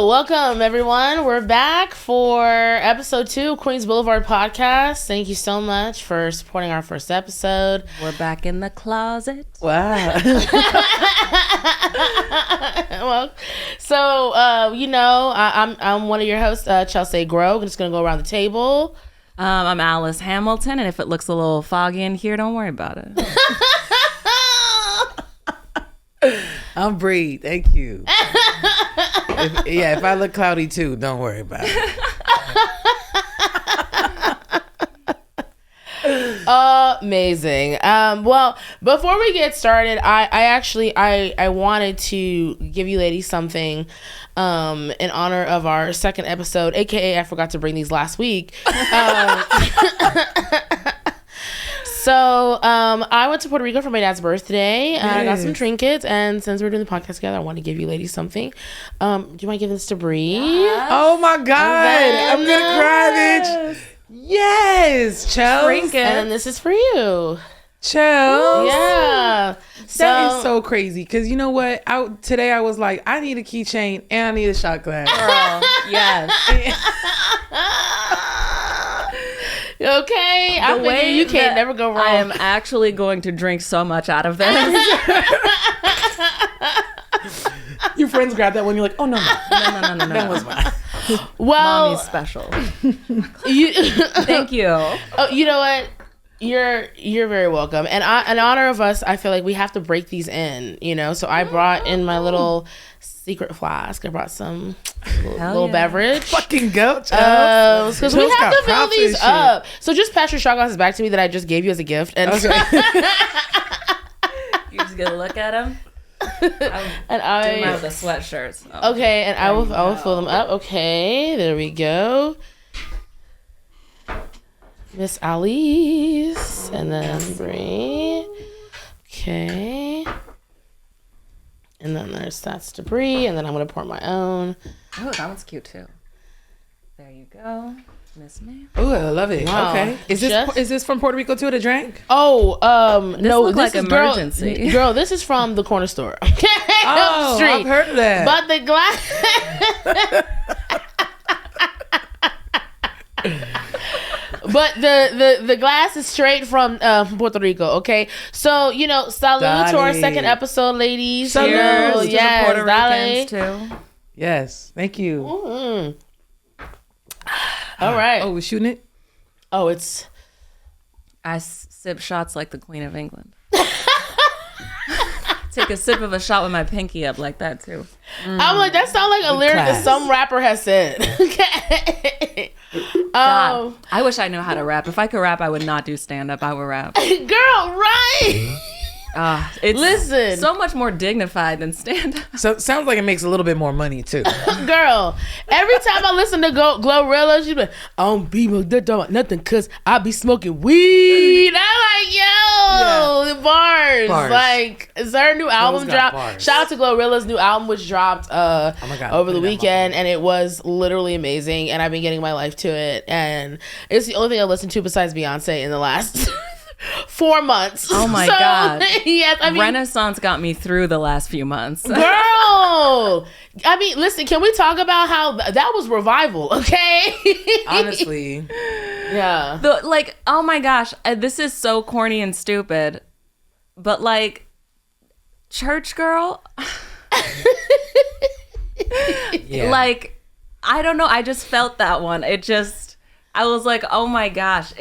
Welcome everyone. We're back for episode 2 of Queens Boulevard podcast. Thank you so much for supporting our first episode. We're back in the closet. Wow. Well, so I'm one of your hosts, Chelsea Grow. I'm just gonna go around the table. I'm Alice Hamilton, and if it looks a little foggy in here, don't worry about it. I'm Bree. Thank you. If I look cloudy too, don't worry about it. Amazing. Well, before we get started, I wanted to give you ladies something in honor of our second episode, aka I forgot to bring these last week. So I went to Puerto Rico for my dad's birthday. Yes. I got some trinkets, and since we're doing the podcast together, I want to give you ladies something. Do you want to give this to Bree? Yes. Oh my God. I'm going to cry, bitch. Yes, Chels. Trinkets. And this is for you. Chels. Yeah. That is so crazy. Because you know what? Today I was like, I need a keychain and I need a shot glass. Girl, yes. Okay, I figure you can't never go wrong. I am actually going to drink so much out of this. Your friends grab that one. You're like, oh, no. That was mine. Well, Mommy's special. you, Thank you. oh, you know what? You're very welcome. And in honor of us, I feel like we have to break these in, So I brought in my little secret flask. I brought some little beverage. Fucking go, Chels. Because we have to fill these up. So just pass your shot glasses back to me that I just gave you as a gift. And Okay. You just get a look at them. and Doing mine with the sweatshirts. Oh. Okay, and I will fill them up. Okay, there we go. Miss Alice, and then Bree. Okay. And then that's to Bree, and then I'm gonna pour my own. Oh, that one's cute too. There you go, Miss Ma'am. Oh, I love it. Wow. Okay. Is this from Puerto Rico too, to drink? Oh, no, look this like is emergency. Girl, this is from the corner store. Okay, Oh, street. I've heard of that. But the glass. But the glass is straight from Puerto Rico, okay? So, salud to our second episode, ladies. Salud. Cheers. To the Yes, Puerto dale. Ricans too. Yes. Thank you. Mm-hmm. All right. Oh, we're shooting it? Oh, it's... I sip shots like the Queen of England. Take a sip of a shot with my pinky up like that too. I'm like, that sounds like a lyric that some rapper has said. Okay. God, I wish I knew how to rap. If I could rap, I would not do stand up. I would rap. Girl, right? It's Listen. so much more dignified than stand up. So it sounds like it makes a little bit more money too. Girl, every time I listen to Glorilla, she be like, I don't be nothing because I be smoking weed. I'm like, yo, the bars. Like, is her new album dropped? Bars. Shout out to Glorilla's new album, which dropped Oh my God, over the weekend, and it was literally amazing, and I've been getting my life to it, and it's the only thing I listened to besides Beyonce in the last 4 months. Oh my God. Yes, I mean, Renaissance got me through the last few months. girl, I mean, listen, can we talk about how that was revival, okay? Honestly. Yeah. Oh my gosh, this is so corny and stupid, but like, church girl, Yeah. like, I don't know, I just felt that one. I was like, oh my gosh,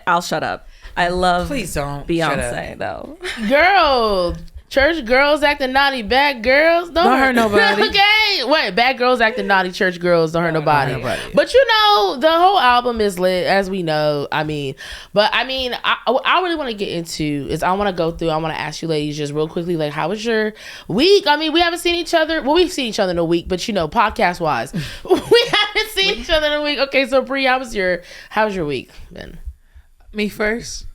I'll shut up. I love Please don't. Beyonce though. Girl, church girls acting naughty, bad girls don't hurt nobody. Okay, wait, bad girls acting naughty, church girls don't hurt nobody. nobody. But the whole album is lit, as we know. I what I really want to get into is I want to go through. I want to ask you ladies just real quickly, like, how was your week? I mean, we haven't seen each other. Well, we've seen each other in a week, but podcast wise, we haven't seen each other in a week. Okay, so Bree, how was your week been? Me first.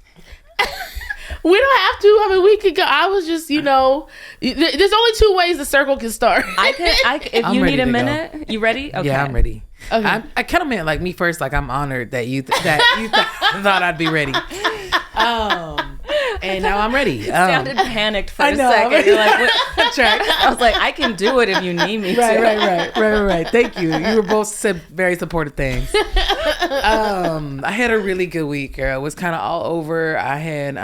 We don't have to. I mean, we could go. I was just, there's only 2 ways the circle can start. If I'm you ready need a to minute, you ready? Okay. Yeah, I'm ready. Okay. I kind of meant like me first. Like I'm honored that you thought I'd be ready. and now I'm ready. Sounded panicked for a know. second. You're like, what? I was like, I can do it if you need me to. Right. Thank you. You were both said very supportive things. I had a really good week, girl. It was kind of all over. I had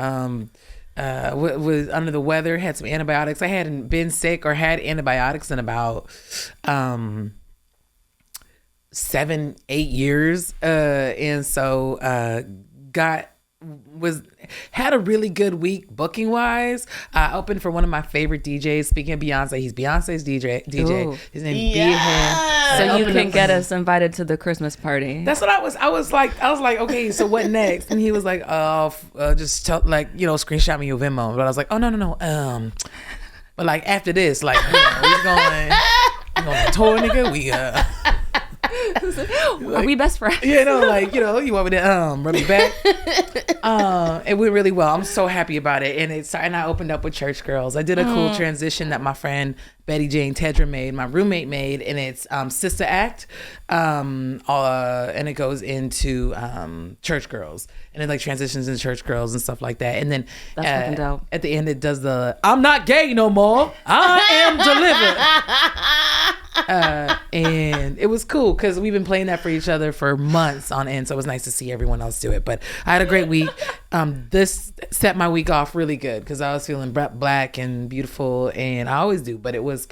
was under the weather, had some antibiotics. I hadn't been sick or had antibiotics in about 7-8 years, and so had a really good week booking wise. I opened for one of my favorite DJs. Speaking of Beyonce, he's Beyonce's DJ. Ooh. His name is So you can get us invited to the Christmas party. That's what I was like, okay, so what next? And he was like, just tell, screenshot me your Venmo. But I was like, oh no. But like after this, like, we're going on tour, nigga. Are we best friends? You want me to rub me back? It went really well. I'm so happy about it. And I opened up with Church Girls. I did a cool transition that my friend Betty Jane Tedra made, my roommate made, and it's Sister Act. And it goes into Church Girls. And it like transitions into Church Girls and stuff like that. And then that's fucking dope. At the end it does the I'm not gay no more. I am delivered. And it was cool because we've been playing that for each other for months on end. So it was nice to see everyone else do it. But I had a great week. This set my week off really good because I was feeling black and beautiful, and I always do. But it's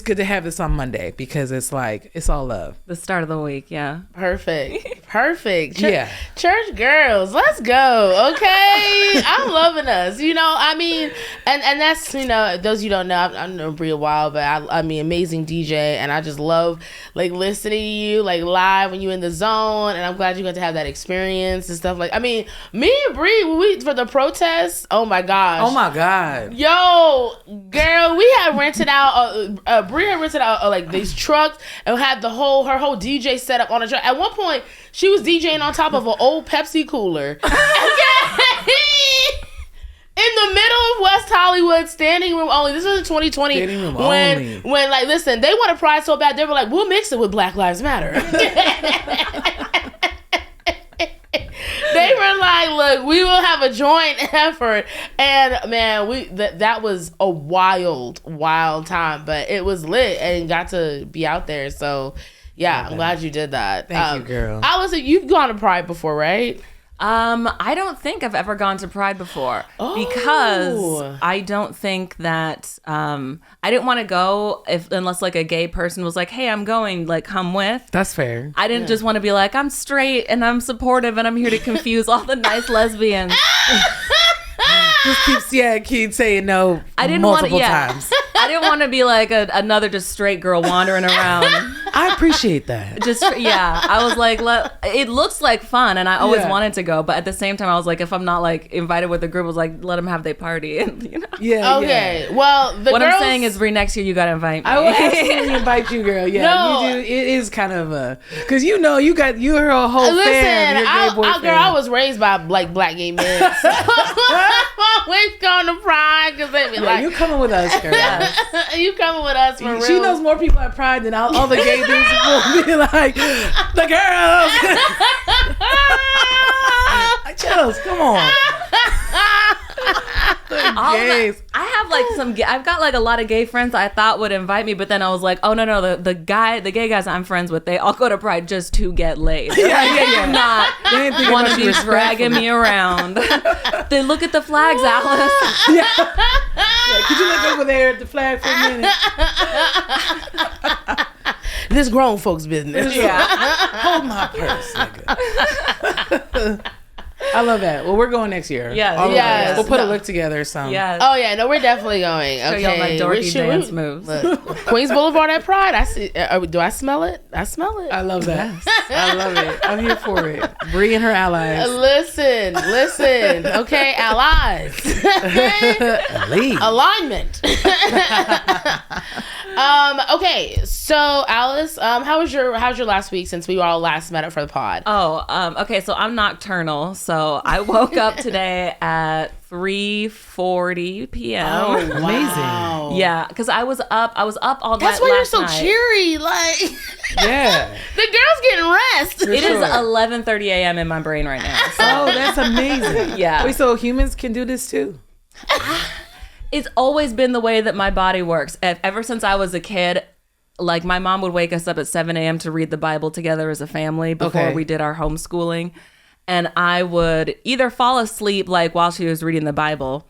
good to have this on Monday because it's like it's all love. The start of the week, yeah. Perfect. Yeah. Church Girls, let's go. Okay, I'm loving us. I mean, and that's those you don't know, I've known Brie a while, but I mean, amazing DJ, and I just love like listening to you like live when you're in the zone, and I'm glad you got to have that experience and stuff. Like, I mean, me and Brie, for the protests. Oh my gosh. Oh my God. Yo, girl, we had rented out. Brie had rented out like these trucks and had her whole DJ set up on a truck. At one point, she was DJing on top of an old Pepsi cooler. Okay. In the middle of West Hollywood, standing room only. This was in 2020. Standing room only. When like, listen, they want a pride so bad, they were like, we'll mix it with Black Lives Matter. They were like, look, we will have a joint effort. And man, that was a wild time, but it was lit and got to be out there. So yeah, I'm glad you did that. Thank you, girl. Allison, you've gone to Pride before, right? I don't think I've ever gone to Pride before because I don't think that I didn't want to go unless like a gay person was like, hey, I'm going, like, come with. That's fair. I didn't just want to be like, I'm straight and I'm supportive and I'm here to confuse all the nice lesbians. Just keep saying no multiple times. I didn't want to be like another just straight girl wandering around. I appreciate that. I was like, it looks like fun, and I always wanted to go, but at the same time, I was like, if I'm not like invited with a group, I was like, let them have their party, and Yeah. Okay. Yeah. Well, what I'm saying is, Brie, next year you gotta invite me. I will absolutely invite you, girl. Yeah, no. You do. It is kind of because you're a whole fan. I was raised by like black gay men. So I'm always going to Pride because they be like, you coming with us, girl. You coming with us for real. She knows more people at Pride than all the gay dudes will be like, the girls. Chills, come on. I've got like a lot of gay friends I thought would invite me, but then I was like, oh no, the gay guys I'm friends with, they all go to Pride just to get laid. Yeah. Not want to be dragging me around. They look at the flags, Alice. Yeah. Could you look over there at the flag for a minute? This grown folks business. Yeah. Hold my purse, nigga. I love that. Well, we're going next year. Yes. We'll put a look together. Yes. Oh yeah, no, we're definitely going. Okay. Show y'all my dorky dance moves. Look, Queens Boulevard at Pride. I see. Do I smell it? I smell it. I love that. I love it. I'm here for it. Brie and her allies. Listen. Okay, allies. Alignment. Okay, so Alice, how's your last week since we all last met up for the pod? Okay, so I'm nocturnal. So I woke up today at 3:40 p.m. Oh, Amazing. wow. Yeah, because I was up all night. That's why you're last so night. cheery. Like, Yeah. the girl's getting rest. It is Sure. 11:30 a.m. in my brain right now. So. Oh, that's amazing. Yeah. Wait, so humans can do this too? It's always been the way that my body works. Ever since I was a kid, like my mom would wake us up at 7 a.m. to read the Bible together as a family before Okay. we did our homeschooling. And I would either fall asleep like while she was reading the Bible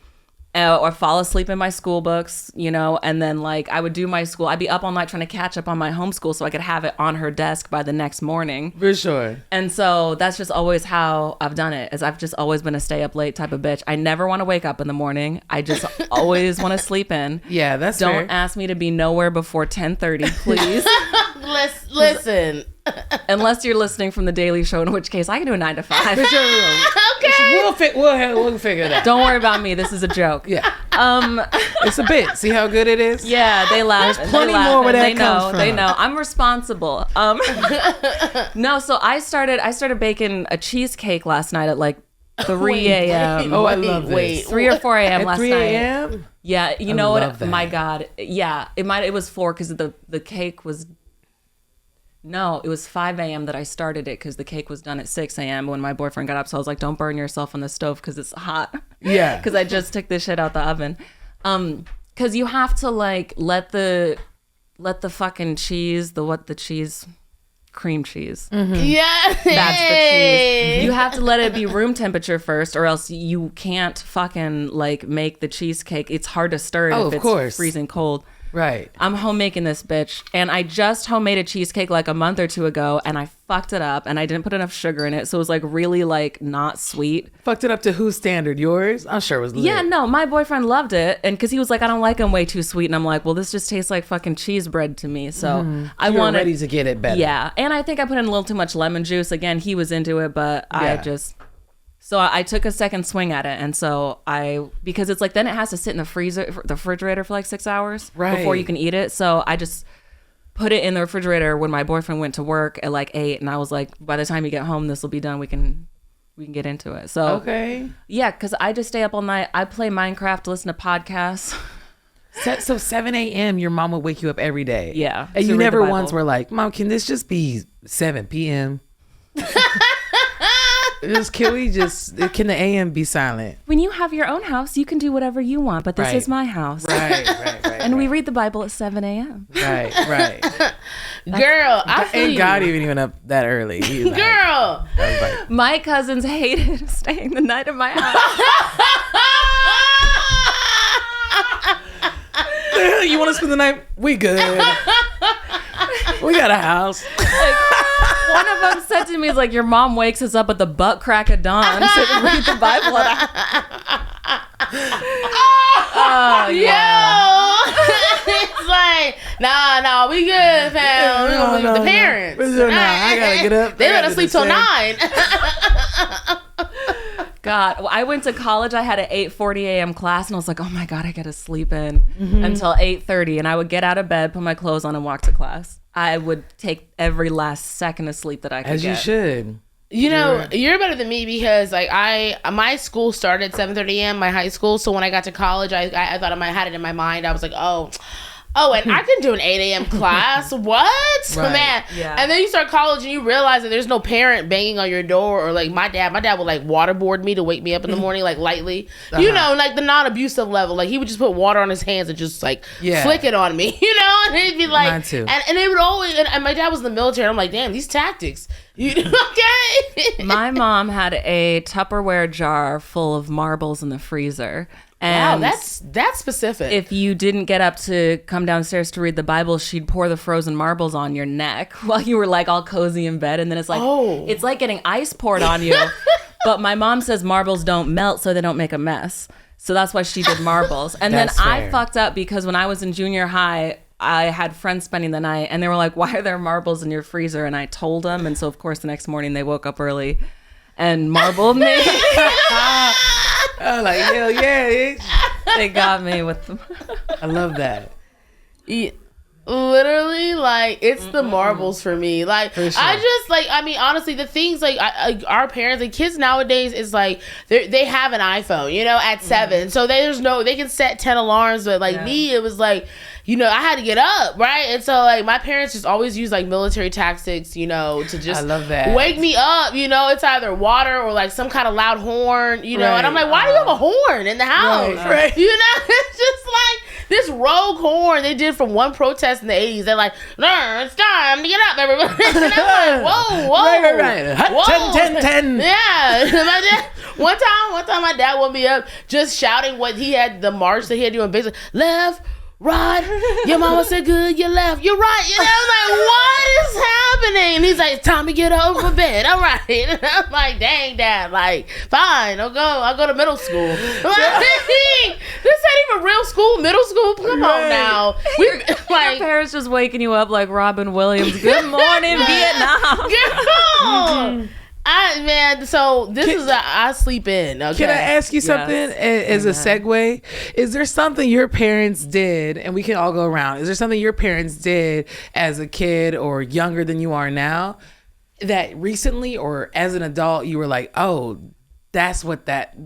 or fall asleep in my school books, you know, and then like I would do my school. I'd be up all night trying to catch up on my homeschool so I could have it on her desk by the next morning. For sure. And so that's just always how I've done it, is I've just always been a stay up late type of bitch. I never want to wake up in the morning. I just always want to sleep in. Yeah, that's Don't fair. ask me to be nowhere before 10:30, please. Listen. Unless you're listening from The Daily Show, in which case I can do a 9 to 5. For sure. Okay. We'll figure it out. Don't worry about me. This is a joke. Yeah. It's a bit. See how good it is? Yeah, they laugh. There's plenty more where that comes They from. know. I'm responsible. No, so I started baking a cheesecake last night at like 3 a.m. Oh, I love this. Wait. 3 or 4 a.m. At last 3 night. a.m.? Yeah, you know love what? that. My God. Yeah, it was 4 because the cake was. No, it was 5 a.m. that I started it because the cake was done at 6 a.m. when my boyfriend got up. So I was like, don't burn yourself on the stove because it's hot. Yeah. Because I just took this shit out the oven. Because you have to like let the fucking cheese, cream cheese. Yeah. That's the cheese. You have to let it be room temperature first, or else you can't fucking like make the cheesecake. It's hard to stir it Oh, if of it's course. freezing cold. Right. I'm home making this bitch, and I just homemade a cheesecake like a month or two ago, and I fucked it up, and I didn't put enough sugar in it, so it was like really like not sweet. Fucked it up to whose standard? Yours? I'm sure it was lit. Yeah, no, my boyfriend loved it, and because he was like, I don't like them way too sweet, and I'm like, well, this just tastes like fucking cheese bread to me, so I You were wanted. ready to get it better. Yeah, and I think I put in a little too much lemon juice. Again, he was into it, but So I took a second swing at it, and so because it's like then it has to sit in the refrigerator for like 6 hours before you can eat it. So I just put it in the refrigerator when my boyfriend went to work at like 8, and I was like, by the time you get home, this will be done. We can get into it. So Okay. yeah, because I just stay up all night. I play Minecraft, listen to podcasts. So 7 a.m. your mom would wake you up every day. Yeah, And to you read the never Bible. once were like, Mom, can this just be 7 p.m.? Can the AM be silent? When you have your own house, you can do whatever you want, but this Right. is my house. Right. And we read the Bible at 7 a.m. Right. Girl, I feel Ain't you. God even up that early. He's like, Girl. everybody- My cousins hated staying the night at my house. You want to spend the night? We good. We got a house. One of them said to me, "Is like your mom wakes us up at the butt crack of dawn to read the Bible." Oh Yo. It's like, nah, we good, fam. We gonna leave the parents. I gotta get up. They I let gotta us do sleep the till same. 9. God, I went to college. I had an 8:40 a.m. class, and I was like, "Oh my God, I gotta sleep in until 8:30." And I would get out of bed, put my clothes on, and walk to class. I would take every last second of sleep that I could As get. you should. You know, you're better than me because like my school started at 7:30 a.m. my high school. So when I got to college, I thought I had it in my mind. I was like, oh, and I can do an 8 a.m. class. What? Right. Man. Yeah. And then you start college and you realize that there's no parent banging on your door, or like my dad would like waterboard me to wake me up in the morning, like lightly, you know, like the non-abusive level. Like he would just put water on his hands and just like flick it on me, you know, and he'd be like, Mine too. and it would always, and my dad was in the military. And I'm like, damn, these tactics, you okay? My mom had a Tupperware jar full of marbles in the freezer. Wow, And that's specific. if you didn't get up to come downstairs to read the Bible, she'd pour the frozen marbles on your neck while you were like all cozy in bed. And then it's like, it's like getting ice poured on you. But my mom says marbles don't melt, so they don't make a mess. So that's why she did marbles. And then That's I fair. fucked up because when I was in junior high, I had friends spending the night and they were like, why are there marbles in your freezer? And I told them. And so, of course, the next morning they woke up early and marbled me. I'm like, hell yeah. They got me with them. I love that. Literally, like, it's the marbles for me. Like, For sure. I just, like, I mean, honestly, the things, like, our parents, like, kids nowadays is, like, they have an iPhone, you know, at 7. So they can set 10 alarms, but, like, me, it was, like, you know, I had to get up, right? And so, like, my parents just always use, like, military tactics, you know, to just I love that. wake me up, you know. It's either water or, like, some kind of loud horn, you know. Right. And I'm like, why do you have a horn in the house? Right. You know, it's just, like, this rogue horn they did from one protest in the 80s. They're like, no, it's time to get up, everybody. And I'm like, whoa. Right. Hot Whoa. 10. Yeah. My dad, one time my dad woke me up just shouting what he had, the march that he had doing, basically, left, right, your mama said good, you left, you're right. You know, I'm like, what is happening? And he's like, it's time to get up for bed. All right. And I'm like, dang, Dad, like, fine, I'll go to middle school. Like, this ain't even real school, middle school. Come on now. Your parents just waking you up like Robin Williams. Good morning, Vietnam. Girl. So this is I sleep in. Okay. Can I ask you something as a segue? Is there something your parents did, and we can all go around, is there something your parents did as a kid or younger than you are now that recently or as an adult you were like, oh, that's what that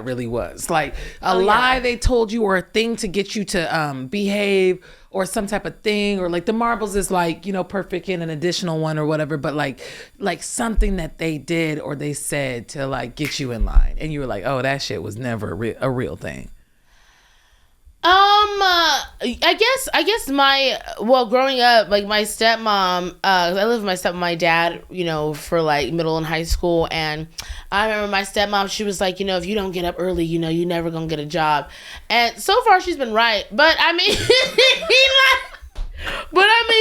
really was? Like a lie they told you or a thing to get you to behave or some type of thing, or like the marbles is like, you know, perfect in an additional one or whatever, but like something that they did or they said to like get you in line and you were like, oh, that shit was never a real thing. I guess growing up, like my stepmom, I lived with my stepmom, my dad, you know, for like middle and high school. And I remember my stepmom, she was like, you know, if you don't get up early, you know, you're never going to get a job. And so far she's been right. But I mean,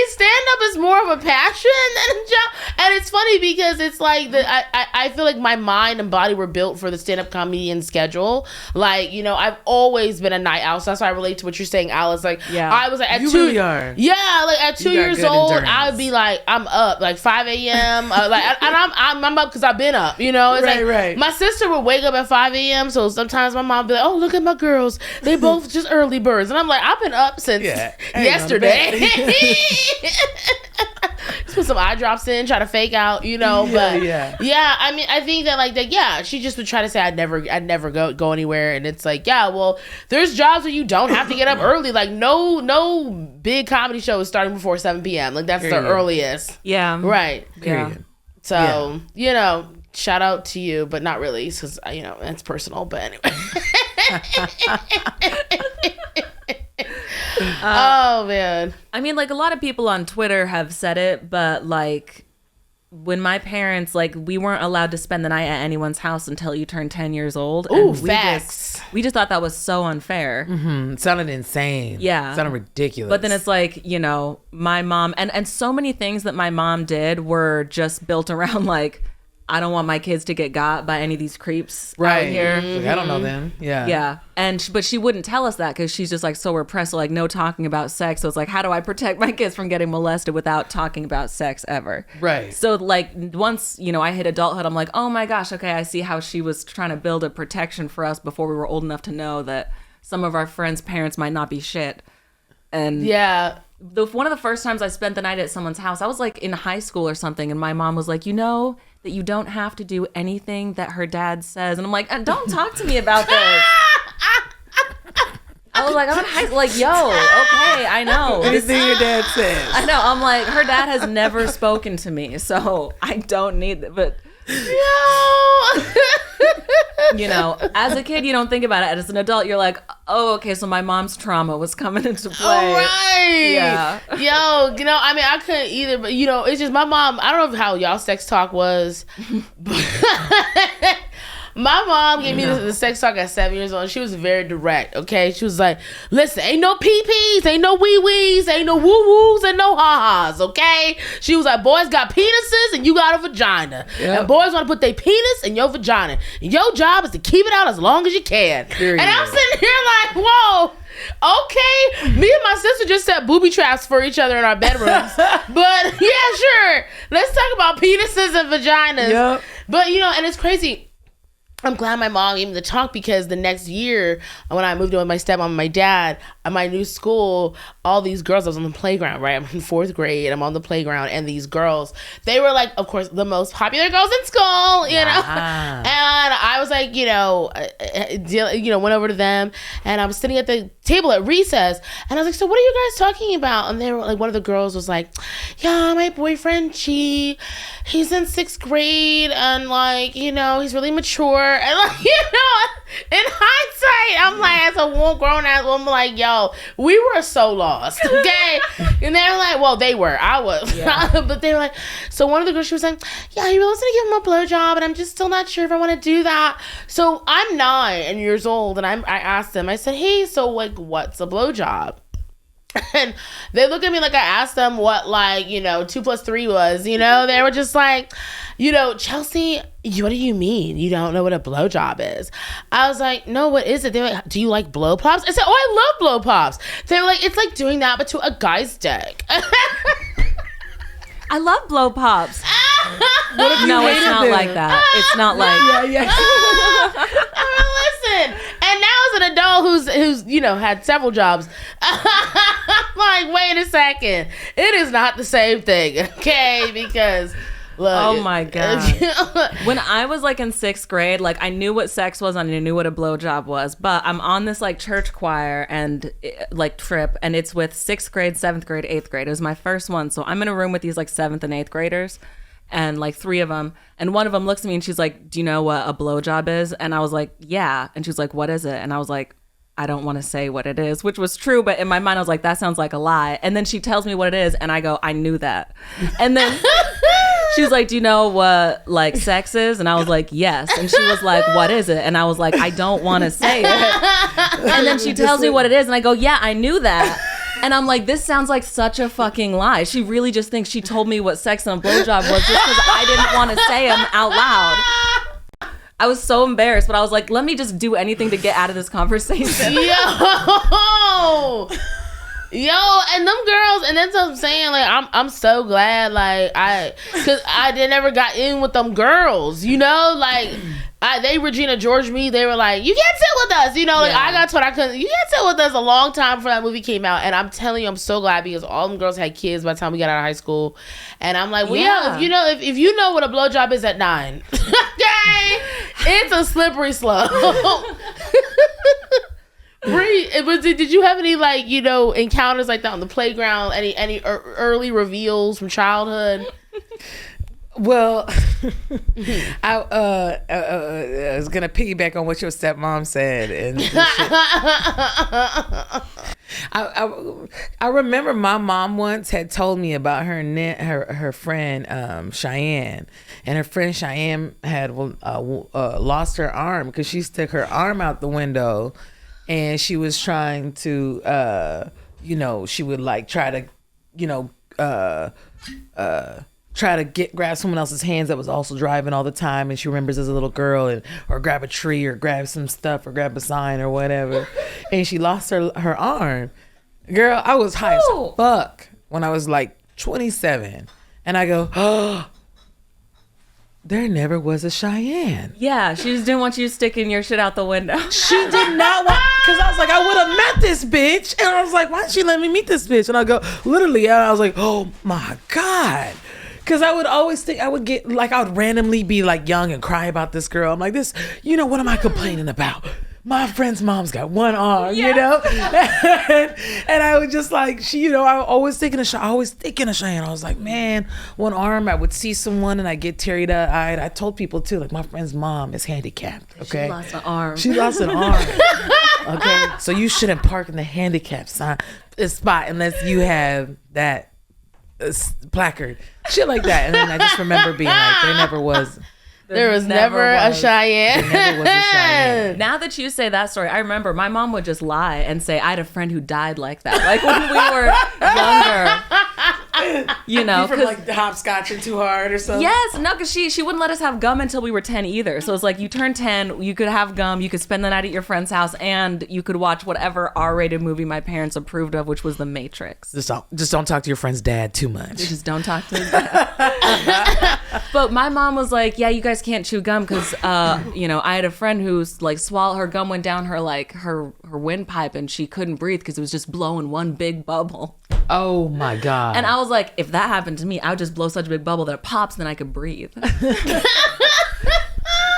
stand up is more of a passion than a job. And it's funny because it's like I feel like my mind and body were built for the stand-up comedian schedule. Like, you know, I've always been a night owl. So that's why I relate to what you're saying, Alice. Like, I was like, at you 2 really are. Yeah, like at 2 years old, endurance. I would be like, I'm up, like 5 a.m. And I'm up because I've been up, you know? It's right. My sister would wake up at 5 a.m. So sometimes my mom would be like, oh, look at my girls. They both just early birds. And I'm like, I've been up since yesterday. Just put some eye drops in, try to fake out, you know. But yeah, I mean, I think that like that. Yeah, she just would try to say I'd never go anywhere, and it's like, yeah, well, there's jobs where you don't have to get up early. Like no big comedy show is starting before 7 p.m. Like that's the earliest. Yeah. Right. Yeah. So you know, shout out to you, but not really, because you know that's personal. But anyway. Oh man. I mean, like a lot of people on Twitter have said it, but like when my parents, like we weren't allowed to spend the night at anyone's house until you turned 10 years old. Ooh, and facts. We just thought that was so unfair. Mm-hmm. It sounded insane. Yeah. It sounded ridiculous. But then it's like, you know, my mom and so many things that my mom did were just built around like, I don't want my kids to get got by any of these creeps out here. Like, I don't know them. Yeah. Yeah. But she wouldn't tell us that because she's just like so repressed. So like no talking about sex. So it's like, how do I protect my kids from getting molested without talking about sex ever? Right. So like once, you know, I hit adulthood, I'm like, oh my gosh, okay, I see how she was trying to build a protection for us before we were old enough to know that some of our friends' parents might not be shit. And yeah. One of the first times I spent the night at someone's house, I was like in high school or something, and my mom was like, you know that you don't have to do anything that her dad says. And I'm like, don't talk to me about this. I was like, I'm in high school. Like, yo, okay, I know. Anything your dad says. I know. I'm like, her dad has never spoken to me, so I don't need it. But you know, as a kid, you don't think about it. As an adult, you're like, oh, okay, so my mom's trauma was coming into play. All right. Yeah. Yo, you know, I mean, I couldn't either, but you know, it's just my mom. I don't know how y'all sex talk was, but my mom gave me the sex talk at 7 years old, and she was very direct, okay? She was like, listen, ain't no pee-pees, ain't no wee-wees, ain't no woo-woos, and no ha-has, okay? She was like, boys got penises, and you got a vagina. Yep. And boys want to put their penis in your vagina. And your job is to keep it out as long as you can. Period. And I'm sitting here like, whoa. Okay, me and my sister just set booby traps for each other in our bedrooms. But yeah, sure. Let's talk about penises and vaginas. Yep. But you know, and it's crazy. I'm glad my mom gave me the talk, because the next year when I moved in with my stepmom and my dad, at my new school, all these girls, I was on the playground, right? I'm in 4th grade, I'm on the playground, and these girls, they were like, of course, the most popular girls in school, you know? And I was like, went over to them, and I was sitting at the table at recess, and I was like, so what are you guys talking about? And they were like, one of the girls was like, yeah, my boyfriend, he's in 6th grade, and like, he's really mature, and like, in hindsight, I'm like, as a grown-ass woman, like, yo, we were so lost, okay? And they were like, well, they were, I was, but they were like, so one of the girls, she was like, yeah, you really want to give him a blowjob, and I'm just still not sure if I want to do that. So I'm 9 years old, and I asked them, I said, hey, so like, what's a blowjob? And they look at me like I asked them what, 2 plus 3 was, They were just like, Chelsea, what do you mean you don't know what a blowjob is? I was like, no, what is it? They're like, do you like blow pops? I said, oh, I love blow pops. They were like, it's like doing that, but to a guy's dick. I love blow pops. What if No, it's not like that. It's not like. Listen, and now as an adult who's had several jobs, I'm like, wait a second, it is not the same thing, okay? Because look, oh my god, when I was like in 6th grade, like I knew what sex was and I knew what a blowjob was, but I'm on this like church choir and like trip, and it's with 6th grade, 7th grade, 8th grade. It was my first one, so I'm in a room with these like 7th and 8th graders. And like 3 of them, and one of them looks at me and she's like, do you know what a blowjob is? And I was like, yeah. And she's like, what is it? And I was like, I don't want to say what it is, which was true, but in my mind I was like, that sounds like a lie. And then she tells me what it is, and I go, I knew that. And then she was like, do you know what like sex is? And I was like, yes. And she was like, what is it? And I was like, I don't want to say it. And then she tells me what it is, and I go, yeah, I knew that. And I'm like, this sounds like such a fucking lie. She really just thinks she told me what sex and a blowjob was just because I didn't want to say them out loud. I was so embarrassed, but I was like, let me just do anything to get out of this conversation. Yo, and them girls, and that's what I'm saying. Like, I'm so glad, because I never got in with them girls, like. They Regina George me. They were like, you can't sit with us. I got told I couldn't. You can't sit with us a long time before that movie came out. And I'm telling you, I'm so glad because all them girls had kids by the time we got out of high school. And I'm like, well, if you know what a blowjob is at 9, okay, it's a slippery slope. Bree, did you have any encounters like that on the playground? Any early reveals from childhood? Well, I was gonna piggyback on what your stepmom said, and I remember my mom once had told me about her friend Cheyenne, and her friend Cheyenne had lost her arm because she stuck her arm out the window, and she was trying to she would like try to grab someone else's hands that was also driving all the time, and she remembers as a little girl, or grab a tree or grab some stuff or grab a sign or whatever, and she lost her arm. Girl, I was high as fuck when I was like 27, and I go, oh, there never was a Cheyenne. Yeah, she just didn't want you sticking your shit out the window. She did not want, because I was like, I would have met this bitch, and I was like, why didn't she let me meet this bitch? And I go, literally, I was like, oh my God. Because I would always think I would get, I would randomly be young and cry about this girl. I'm like, what am I complaining about? My friend's mom's got one arm, and I would just I always thinking of Cheyenne. I was like, man, one arm, I would see someone and I get teary-eyed. I told people too, my friend's mom is handicapped, okay? She lost an arm. Okay? So you shouldn't park in the handicap spot unless you have that placard, shit like that. And then I just remember being like, there was never a Cheyenne. There never was a Cheyenne. Now that you say that story, I remember my mom would just lie and say, I had a friend who died like that. Like when we were younger. You know, from like hopscotching too hard or something. Yes, no, because she wouldn't let us have gum until we were 10 either. So it's like you turn 10, you could have gum, you could spend the night at your friend's house, and you could watch whatever R-rated movie my parents approved of, which was The Matrix. Just don't talk to your friend's dad too much. Just don't talk to his dad. But my mom was like, yeah, you guys can't chew gum because, you know, I had a friend who's like her gum went down her windpipe and she couldn't breathe because it was just blowing one big bubble. Oh my God. And I was like, if that happened to me, I would just blow such a big bubble that it pops, then I could breathe.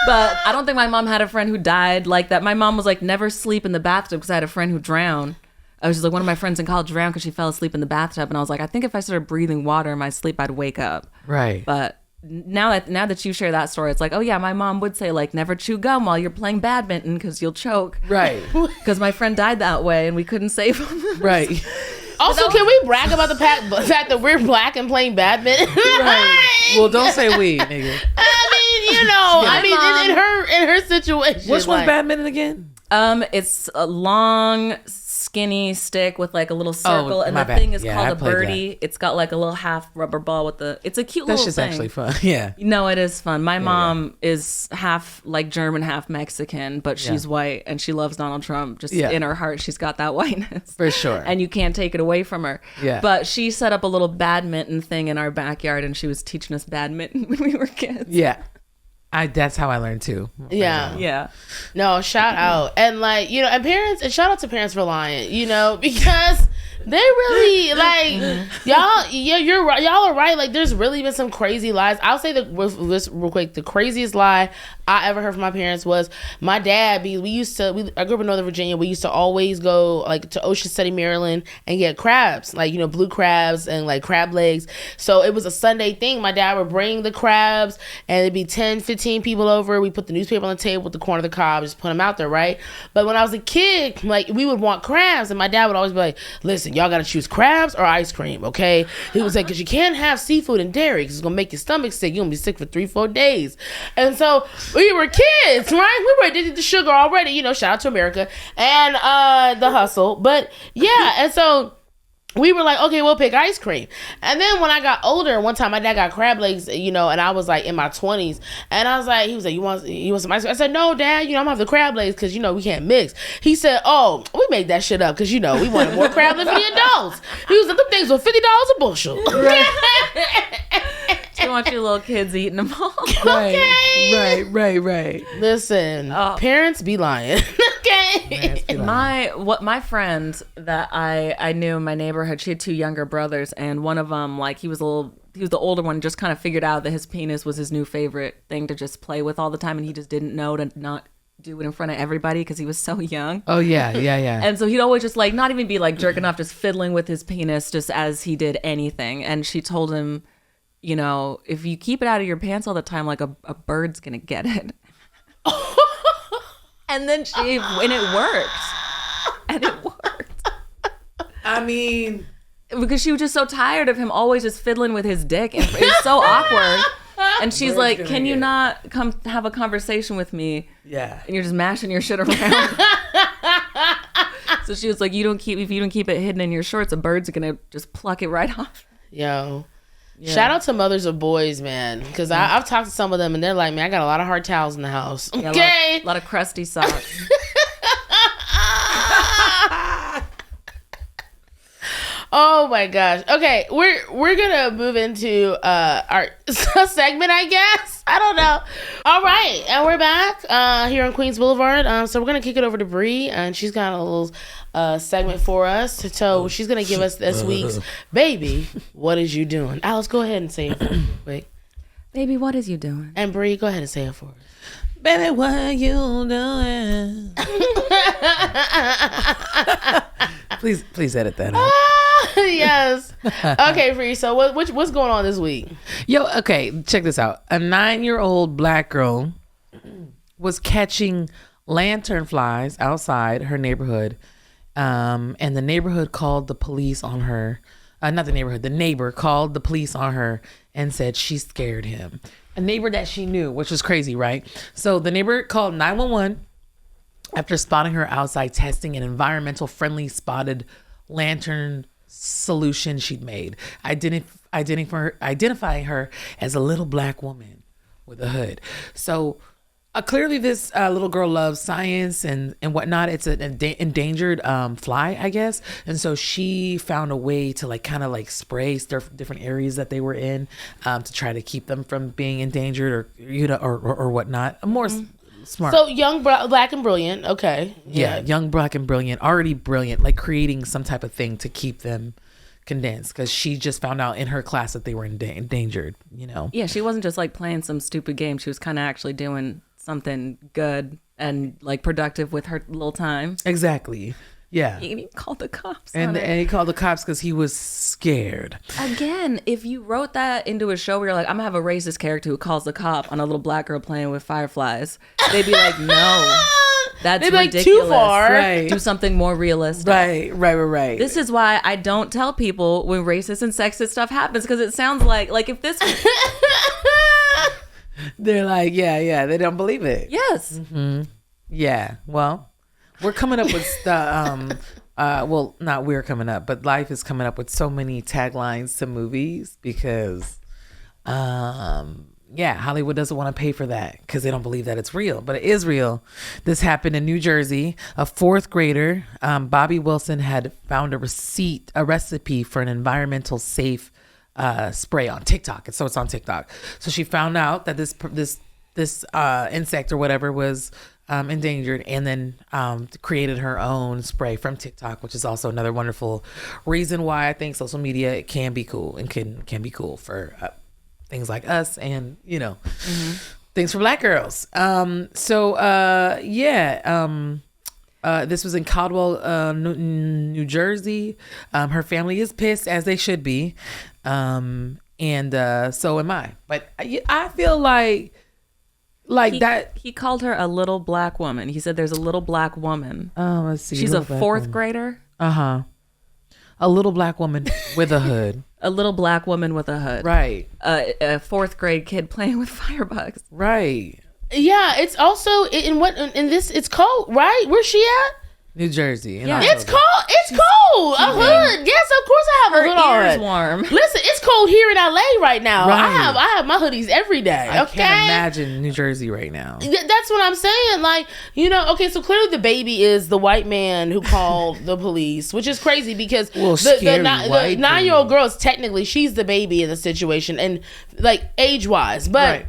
But I don't think my mom had a friend who died like that. My mom was like, never sleep in the bathtub because I had a friend who drowned. I was just like, one of my friends in college drowned because she fell asleep in the bathtub. And I was like, I think if I started breathing water in my sleep, I'd wake up. Right. But now that you share that story, it's like, oh yeah, my mom would say like, never chew gum while you're playing badminton because you'll choke. Right. Because my friend died that way and we couldn't save him. Right. Also, can we brag about the fact that we're black and playing badminton? Right. Well, don't say we, nigga. I mean, you know, in her situation. Which one's badminton again? It's a long, skinny stick with like a little circle, and the bad. thing is Yeah, called I a played birdie. that. It's got like a little half rubber ball with it's a cute That's little just thing. actually fun. Yeah. No, it is fun. My mom is half like German, half Mexican, but she's white and she loves Donald Trump. Just in her heart, she's got that whiteness. For sure. And you can't take it away from her. Yeah. But she set up a little badminton thing in our backyard and she was teaching us badminton when we were kids. Yeah. That's how I learned too. Yeah. Yeah. No, shout out. And like, you know, and parents, and shout out to parents for lying, you know, because they really like y'all. Yeah, you're right. Y'all are right. Like, there's really been some crazy lies. I'll say this real quick. The craziest lie I ever heard from my parents was my dad. I grew up in Northern Virginia. We used to always go like to Ocean City, Maryland, and get crabs, like, you know, blue crabs and like crab legs. So it was a Sunday thing. My dad would bring the crabs, and it'd be 10, 15 people over. We put the newspaper on the table with the corn of the cob, just put them out there, right? But when I was a kid, like, we would want crabs, and my dad would always be like, "Listen, y'all gotta choose crabs or ice cream, okay?" He was like, "Because you can't have seafood and dairy because it's gonna make your stomach sick. You're gonna be sick for 3-4 days." And so we were kids, right? We were addicted to sugar already, you know, shout out to America and the hustle. But yeah, and so we were like, okay, we'll pick ice cream. And then when I got older, one time my dad got crab legs, you know, and I was like in my 20s, and I was like, he was like, you want some ice cream? I said, no, Dad, you know, I'm gonna have the crab legs because, you know, we can't mix. He said, oh, we made that shit up because, you know, we wanted more crab legs for the adults. He was like, them things were $50 a bushel. You want your little kids eating them all. Okay. Right. Listen, parents be lying. Okay. My friend that I knew in my neighborhood, she had 2 younger brothers, and one of them, like, he was the older one, just kind of figured out that his penis was his new favorite thing to just play with all the time, and he just didn't know to not do it in front of everybody because he was so young. Oh yeah. And so he'd always just like not even be like jerking off, just fiddling with his penis just as he did anything. And she told him, you know, if you keep it out of your pants all the time, like a bird's gonna get it. And then it worked. I mean, because she was just so tired of him always just fiddling with his dick, and it was so awkward. And she's like, "Can you not come have a conversation with me?" Yeah. And you're just mashing your shit around. So she was like, if you don't keep it hidden in your shorts, a bird's gonna just pluck it right off. Yo. Yeah. Shout out to mothers of boys, man, because I've talked to some of them and they're like, man, I got a lot of hard towels in the house. Okay, yeah, a lot of crusty socks. Oh my gosh. Okay, we're gonna move into our segment, I guess. I don't know. All right, and we're back here on Queens Boulevard. So we're gonna kick it over to Bree, and she's got a little segment for us. So she's gonna give us this week's "Baby, What Is You Doing?" Alice, go ahead and say it. Wait, baby, what is you doing? And Bree, go ahead and say it for us. Baby, what you doing? Please edit that out. Yes. Okay, Bree. So what's going on this week? Yo, okay, check this out. A 9-year-old black girl was catching lantern flies outside her neighborhood, and the neighborhood called the police on her. The neighbor called the police on her and said she scared him. A neighbor that she knew, which was crazy, right? So the neighbor called 911 after spotting her outside testing an environmental friendly spotted lantern solution she'd made, identifying her as a little black woman with a hood. So clearly this little girl loves science and whatnot. It's an endangered fly, I guess. And so she found a way to like kind of like spray different areas that they were in to try to keep them from being endangered or whatnot. More smart. So young, black, and brilliant. Okay. Yeah, young, black, and brilliant. Already brilliant, like creating some type of thing to keep them condensed, because she just found out in her class that they were endangered, Yeah, she wasn't just like playing some stupid game. She was kind of actually doing something good and like productive with her little time. Exactly. Yeah. He called the cops. And he called the cops because he was scared. Again, if you wrote that into a show where you're like, I'm gonna have a racist character who calls the cop on a little black girl playing with fireflies, they'd be like, no. That's they'd be ridiculous. Like, too far. Right. Do something more realistic. Right. This is why I don't tell people when racist and sexist stuff happens, because it sounds like if this they're like, yeah, they don't believe it. Yes. Mm-hmm. Yeah. Well, we're coming up with the well, not we're coming up, but life is coming up with so many taglines to movies because Hollywood doesn't want to pay for that because they don't believe that it's real, but it is real. This happened in New Jersey. A fourth grader, Bobby Wilson, had found a recipe for an environmental safe spray on TikTok. So it's on TikTok. So she found out that this insect or whatever was endangered, and then created her own spray from TikTok, which is also another wonderful reason why I think social media can be cool and can be cool for things like us and things for black girls. This was in Caldwell, New Jersey. Her family is pissed, as they should be, and so am I. But I feel like that he called her a little black woman. He said there's a little black woman. Oh, let's see. She's a fourth grader. A little black woman with a hood. A little black woman with a hood. Right. A fourth grade kid playing with firebugs. Right. Yeah, it's also it's cold, right? Where's she at? New Jersey. Yeah. It's cold. It's cold. A hood. Yes, of course I have a hood on. Her ears warm. Listen, it's cold here in LA right now. Right. I have my hoodies every day. I Okay. can't imagine New Jersey right now. That's what I'm saying. Like, okay, so clearly the baby is the white man who called the police, which is crazy because the 9-year-old girl is technically, she's the baby in the situation, and like age-wise, but. Right.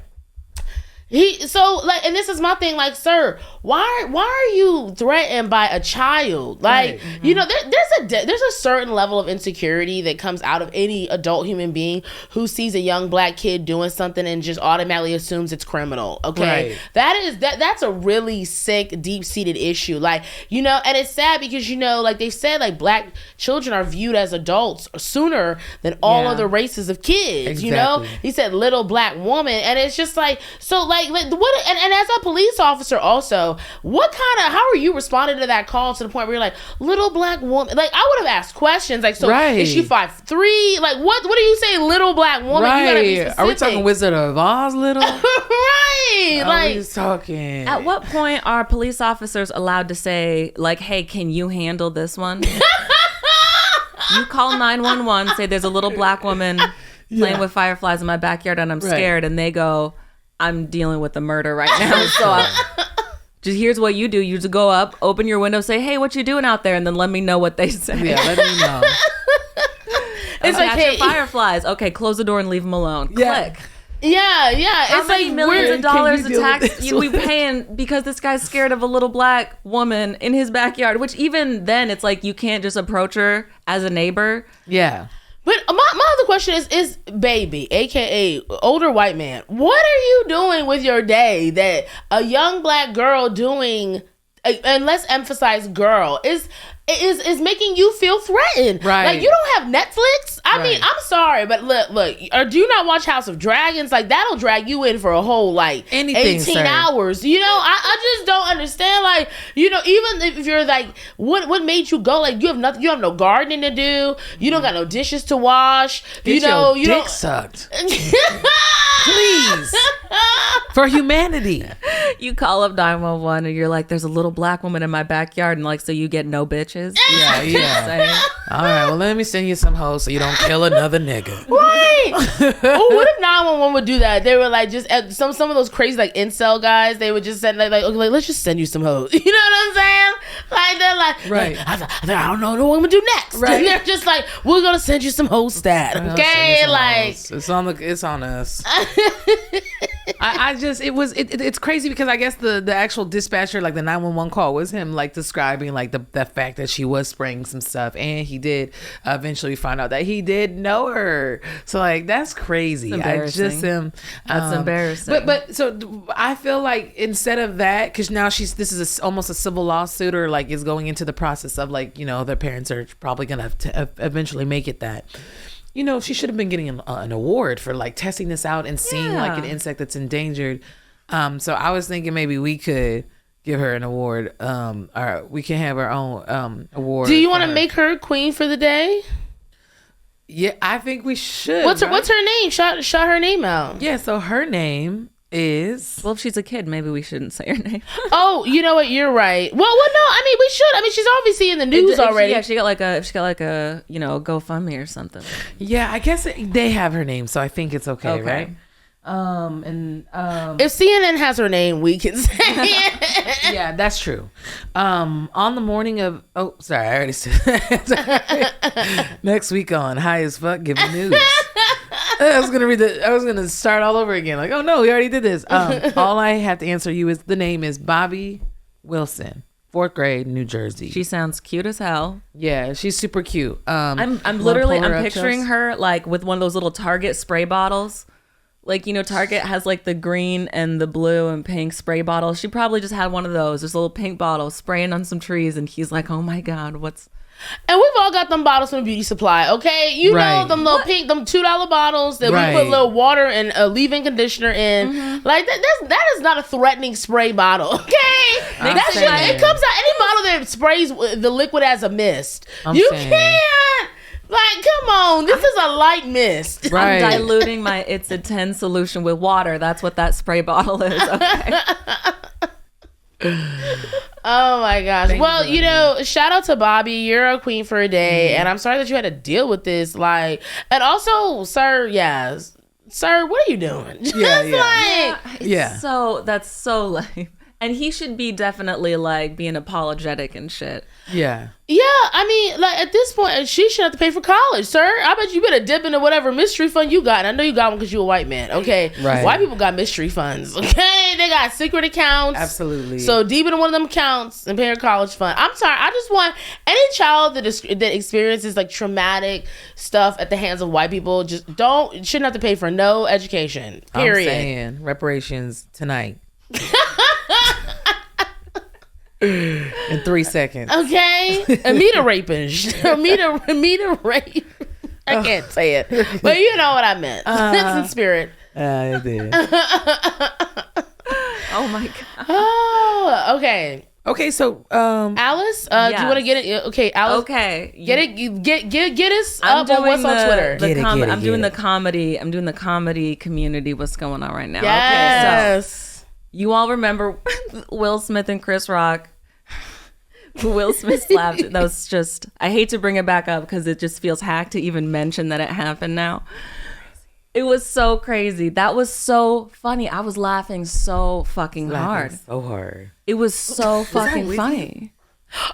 And this is my thing, like, sir, why are you threatened by a child? Like, right. Mm-hmm. There's a certain level of insecurity that comes out of any adult human being who sees a young black kid doing something and just automatically assumes it's criminal. Okay. Right. That's a really sick, deep-seated issue. Like, and it's sad because, like they said, like, black children are viewed as adults sooner than all other races of kids. Exactly. He said little black woman, and it's just like, so like what, and as a police officer also, how are you responding to that call to the point where you're like, little black woman? Like, I would have asked questions like, so is she 5'3"? Like, what do you say, little black woman? Right. You gotta be specific. Are we talking Wizard of Oz little? Right. Like, we talking. At what point are police officers allowed to say, like, hey, can you handle this one? You call 911, say there's a little black woman playing with fireflies in my backyard and I'm scared, and they go, I'm dealing with a murder right now. So just here's what you do. You just go up, open your window, say, hey, what you doing out there? And then let me know what they say. Yeah, let me know. It's like, hey, fireflies. Okay, close the door and leave them alone. Yeah. Click. Yeah. How It's many like millions of dollars of tax we one? paying because this guy's scared of a little black woman in his backyard, which even then it's like you can't just approach her as a neighbor. Yeah. But my other question is baby, aka older white man, what are you doing with your day that a young black girl doing, and let's emphasize girl, is making you feel threatened? Right. Like, you don't have Netflix? I mean, I'm sorry, but look, or do you not watch House of Dragons? Like, that'll drag you in for a whole, like, anything, 18 sir. hours. I just don't understand. Like, even if you're like, what made you go? Like, you have no gardening to do. You don't got no dishes to wash. Get you your dick don't sucked. Please. For humanity. You call up 911 and you're like, there's a little black woman in my backyard, and like, so you get no bitches. Yeah. All right, well, let me send you some hoes so you don't kill another nigga. Right. Oh, what if 911 would do that? They were like, just some of those crazy like incel guys. They would just send like, okay, like, let's just send you some hoes. You know what I'm saying? Like they're like, right. I don't know what I'm gonna do next. Right. And they're just like, we're gonna send you some hoes stat. Okay, like it's on us. It's crazy because I guess the actual dispatcher, like the 911 call, was him like describing like the fact that she was spraying some stuff, and he did eventually find out that he did know her. So like that's crazy. That's embarrassing. But so I feel like instead of that, because now this is almost a civil lawsuit, or like is going into the process of like, you know, their parents are probably gonna have to eventually make it that. You know, she should have been getting an award for like testing this out and seeing like an insect that's endangered. So I was thinking maybe we could give her an award. Or we can have our own award. Do you want to make her queen for the day? Yeah, I think we should. What's her name? Shout her name out. Yeah, so her name is... Well, if she's a kid, maybe we shouldn't say her name. Oh, you know what? You're right. Well, no. I mean, we should. I mean, she's obviously in the news already. Yeah, she got like a you know, GoFundMe or something. Yeah, I guess they have her name, so I think it's okay. Right? If CNN has her name, we can say it. Yeah, that's true. On the morning of... Oh, sorry, I already said that. Next week on High as Fuck Giving News. I was gonna start all over again. Like, oh no, we already did this. All I have to answer you is the name is Bobby Wilson, 4th grade, New Jersey. She sounds cute as hell. Yeah, she's super cute. I'm picturing her like with one of those little Target spray bottles. Like, you know, Target has like the green and the blue and pink spray bottles. She probably just had one of those. There's a little pink bottle spraying on some trees, and he's like, oh my God, what's... And we've all got them bottles from Beauty Supply, okay? You know them little pink, them $2 bottles that we put a little water and a leave-in conditioner in. Mm-hmm. Like that is not a threatening spray bottle, okay? That shit, it comes out any bottle that sprays the liquid as a mist. Can't. Like, come on, this is a light mist. Right. I'm diluting my It's a 10 solution with water. That's what that spray bottle is, okay? Oh my gosh. Well, you know, shout out to Bobby. You're a queen for a day. And I'm sorry that you had to deal with this. Like, and also, sir, what are you doing? So that's so lame. And he should be definitely like being apologetic and shit. Yeah. Yeah, I mean, like at this point, she shouldn't have to pay for college, sir. I bet you better dip into whatever mystery fund you got. And I know you got one because you're a white man, okay? Right. White people got mystery funds, okay? They got secret accounts. Absolutely. So deep into one of them accounts and pay your college fund. I'm sorry, I just want any child that experiences like traumatic stuff at the hands of white people, shouldn't have to pay for no education. Period. I'm saying reparations tonight. In 3 seconds. Okay. Amita raping. Amita rape. I can't say it. But you know what I meant. It's in spirit. I did. Oh my God. Oh, okay. Okay, so Alice, do you want to get it? Okay, Alice. Okay. Get us up on what's on Twitter. I'm doing the comedy community. What's going on right now? Yes. Okay, so you all remember Will Smith and Chris Rock? Will Smith slapped. That was just, I hate to bring it back up because it just feels hacked to even mention that it happened now. It was so crazy. That was so funny. I was laughing so fucking hard. So hard. It was so fucking funny.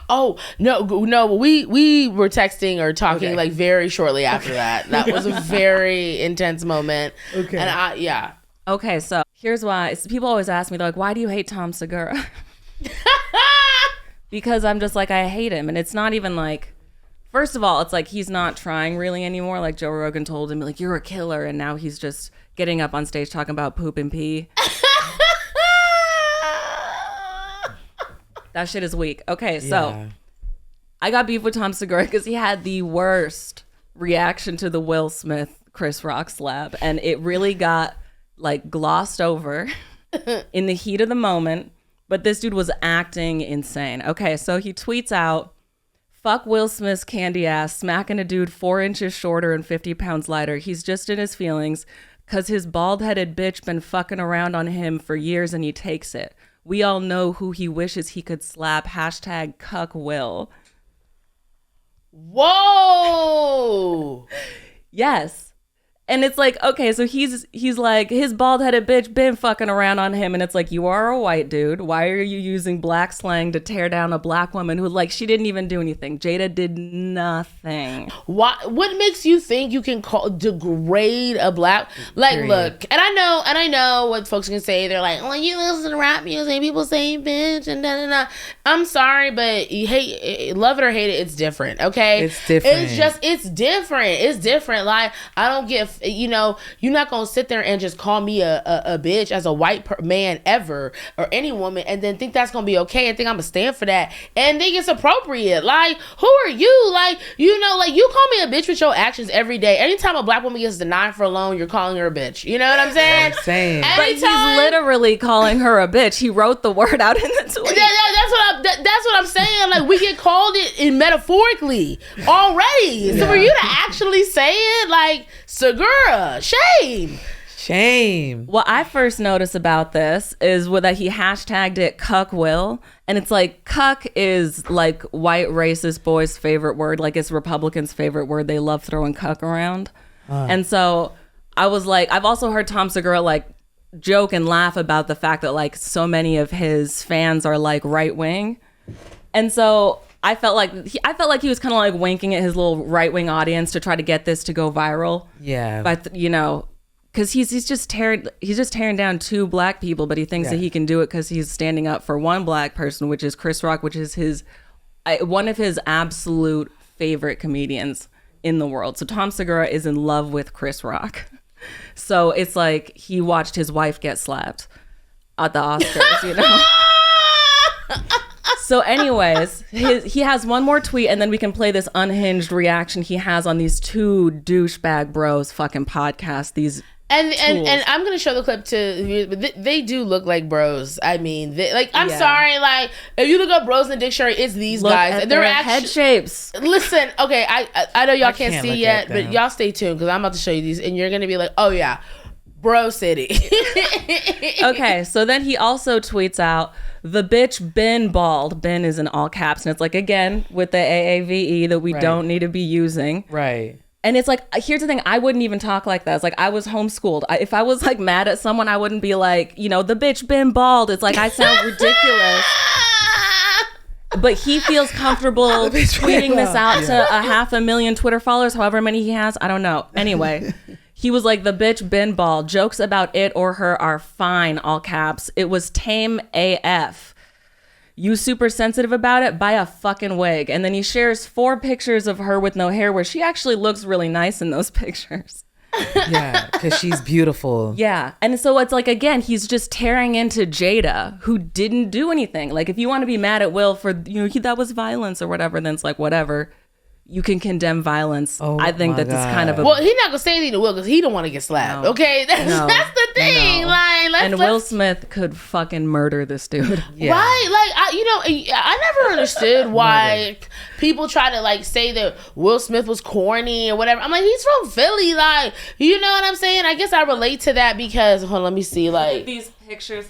Oh, no, we were texting or talking like very shortly after that. That was a very intense moment. Okay. And Okay, so here's why. People always ask me, they're like, why do you hate Tom Segura? Because I'm just like, I hate him. And it's not even like, first of all, it's like he's not trying really anymore. Like Joe Rogan told him, like, you're a killer. And now he's just getting up on stage talking about poop and pee. That shit is weak. Okay, so I got beef with Tom Segura because he had the worst reaction to the Will Smith Chris Rock slap. And it really got like glossed over in the heat of the moment, but this dude was acting insane. Okay, so he tweets out, fuck Will Smith's candy ass, smacking a dude 4 inches shorter and 50 pounds lighter. He's just in his feelings. Cause his bald-headed bitch been fucking around on him for years and he takes it. We all know who he wishes he could slap. Hashtag cuck Will. Whoa. Yes. And it's like, okay, so he's like, his bald-headed bitch been fucking around on him. And it's like, you are a white dude. Why are you using black slang to tear down a black woman who, like, she didn't even do anything? Jada did nothing. What makes you think you can degrade a black, like, Period. look, and I know what folks can say. They're like, well, you listen to rap music, people say bitch and da da da. I'm sorry, but you love it or hate it, it's different, okay? It's different. It's different. Like, I don't get, you know, you're not gonna sit there and just call me a bitch as a white man ever, or any woman, and then think that's gonna be okay and think I'm gonna stand for that and think it's appropriate. Like, who are you? Like, you know, like, you call me a bitch with your actions every day. Anytime a black woman gets denied for a loan, you're calling her a bitch. You know what I'm saying? But he's literally calling her a bitch. He wrote the word out in the tweet. That's what I'm saying. Like, we get called it in metaphorically already. So for you to actually say it, like, Segura, shame. What I first noticed about this is that he hashtagged it cuck Will. And it's like, cuck is like white racist boys' favorite word. Like, it's Republicans' favorite word. They love throwing cuck around. And so I was like, I've also heard Tom Segura like joke and laugh about the fact that like so many of his fans are like right wing. And so I felt like he was kind of like winking at his little right wing audience to try to get this to go viral. Yeah. But you know, because he's just tearing down two black people, but he thinks that he can do it because he's standing up for one black person, which is Chris Rock, which is one of his absolute favorite comedians in the world. So Tom Segura is in love with Chris Rock. So it's like he watched his wife get slapped at the Oscars, you know? So anyways, he has one more tweet, and then we can play this unhinged reaction he has on these two douchebag bros fucking podcasts. And I'm gonna show the clip to, but they do look like bros. I mean, I'm sorry, like, if you look up bros in the dictionary, it's these guys. At their head shapes. Listen, okay, I know y'all can't see yet, but y'all stay tuned because I'm about to show you these, and you're gonna be like, oh yeah, bro city. Okay, so then he also tweets out, the bitch been bald. Ben is in all caps, and it's like, again with the AAVE that we don't need to be using. Right. And it's like, here's the thing, I wouldn't even talk like that. It's like, I was homeschooled. If I was like mad at someone, I wouldn't be like, you know, the bitch been bald. It's like, I sound ridiculous. But he feels comfortable tweeting this out to 500,000 Twitter followers, however many he has. I don't know. Anyway, he was like, the bitch been bald. Jokes about it or her are fine, all caps. It was tame AF. You super sensitive about it? Buy a fucking wig. And then he shares 4 pictures of her with no hair where she actually looks really nice in those pictures. Yeah, because she's beautiful. Yeah. And so it's like, again, he's just tearing into Jada, who didn't do anything. Like, if you want to be mad at Will for, you know, that was violence or whatever, then it's like, whatever. You can condemn violence. I think that this kind of well, he's not gonna say anything to Will because he don't want to get slapped. No. Okay, that's the thing. No. Like, Will Smith could fucking murder this dude. Yeah. Right? Like, I never understood why people try to like say that Will Smith was corny or whatever. I'm like, he's from Philly. Like, you know what I'm saying? I guess I relate to that because hold on, let me see. Like these pictures.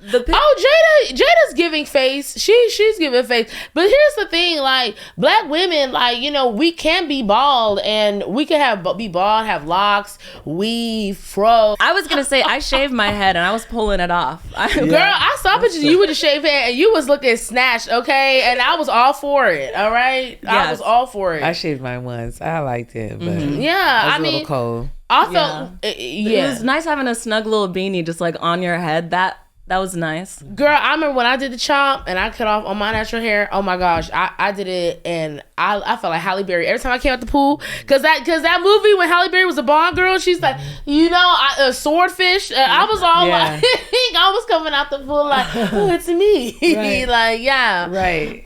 Jada's giving face. She's giving face. But here's the thing, like, black women, like, you know, we can be bald and we can be bald, have locks, weave, fro. I was gonna say I shaved my head and I was pulling it off. Girl, I saw pictures of you with a shaved head and you was looking snatched, okay? And I was all for it, all right? Yes. I was all for it. I shaved mine once. I liked it, but yeah, I mean, a little cold. Also, it was nice having a snug little beanie just like on your head. That was nice. Girl, I remember when I did the chop and I cut off all my natural hair. Oh my gosh, I did it and I felt like Halle Berry every time I came out the pool. Cause that movie when Halle Berry was a Bond girl, she's like, you know, a swordfish. I was all like, I was coming out the pool like, oh, it's me. Right. Like, yeah. Right.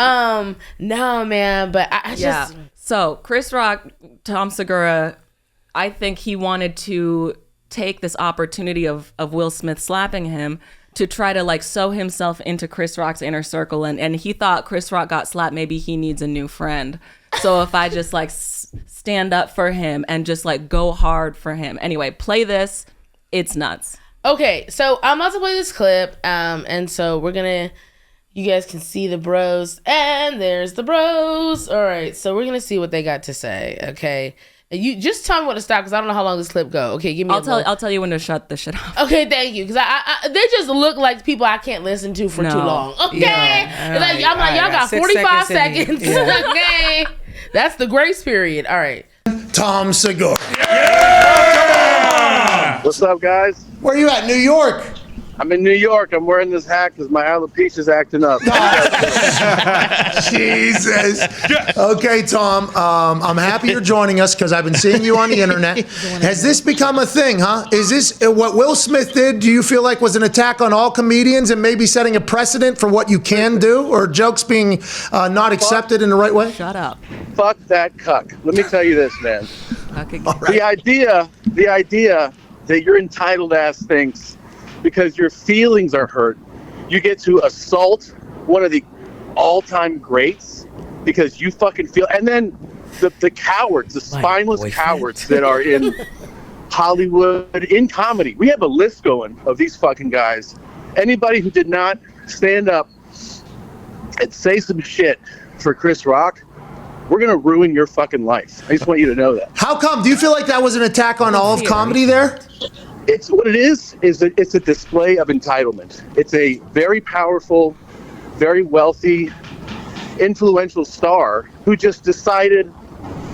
No, man, but I just. So Chris Rock, Tom Segura, I think he wanted to take this opportunity of Will Smith slapping him to try to like sew himself into Chris Rock's inner circle. And he thought Chris Rock got slapped. Maybe he needs a new friend. So if I just like stand up for him and just like go hard for him. Anyway, play this. It's nuts. Okay, so I'm about to play this clip, and so you guys can see the bros, and there's the bros. All right, so we're gonna see what they got to say. Okay, and you just tell me when to stop because I don't know how long this clip go. Okay, give me. I'll tell you when to shut the shit off. Okay, thank you, because they just look like people I can't listen to for too long. Okay, Yeah. Like, I'm like, y'all got 45 seconds. Yeah. Okay, that's the grace period. All right. Tom Segura. What's up, guys? Where are you at? New York? I'm in New York. I'm wearing this hat because my alopecia's acting up. Jesus. Okay, Tom. I'm happy you're joining us because I've been seeing you on the internet. Has this become a thing, huh? Is this what Will Smith did? Do you feel like was an attack on all comedians and maybe setting a precedent for what you can do, or jokes being not accepted in the right way? Shut up. Fuck that cuck. Let me tell you this, man. Okay. The idea that your entitled ass thinks because your feelings are hurt, you get to assault one of the all-time greats because you fucking feel, and then the cowards, the spineless cowards that are in Hollywood, in comedy. We have a list going of these fucking guys. Anybody who did not stand up and say some shit for Chris Rock, we're gonna ruin your fucking life. I just want you to know that. How come? Do you feel like that was an attack on all of comedy there? It's what it is it's a display of entitlement. It's a very powerful, very wealthy, influential star who just decided,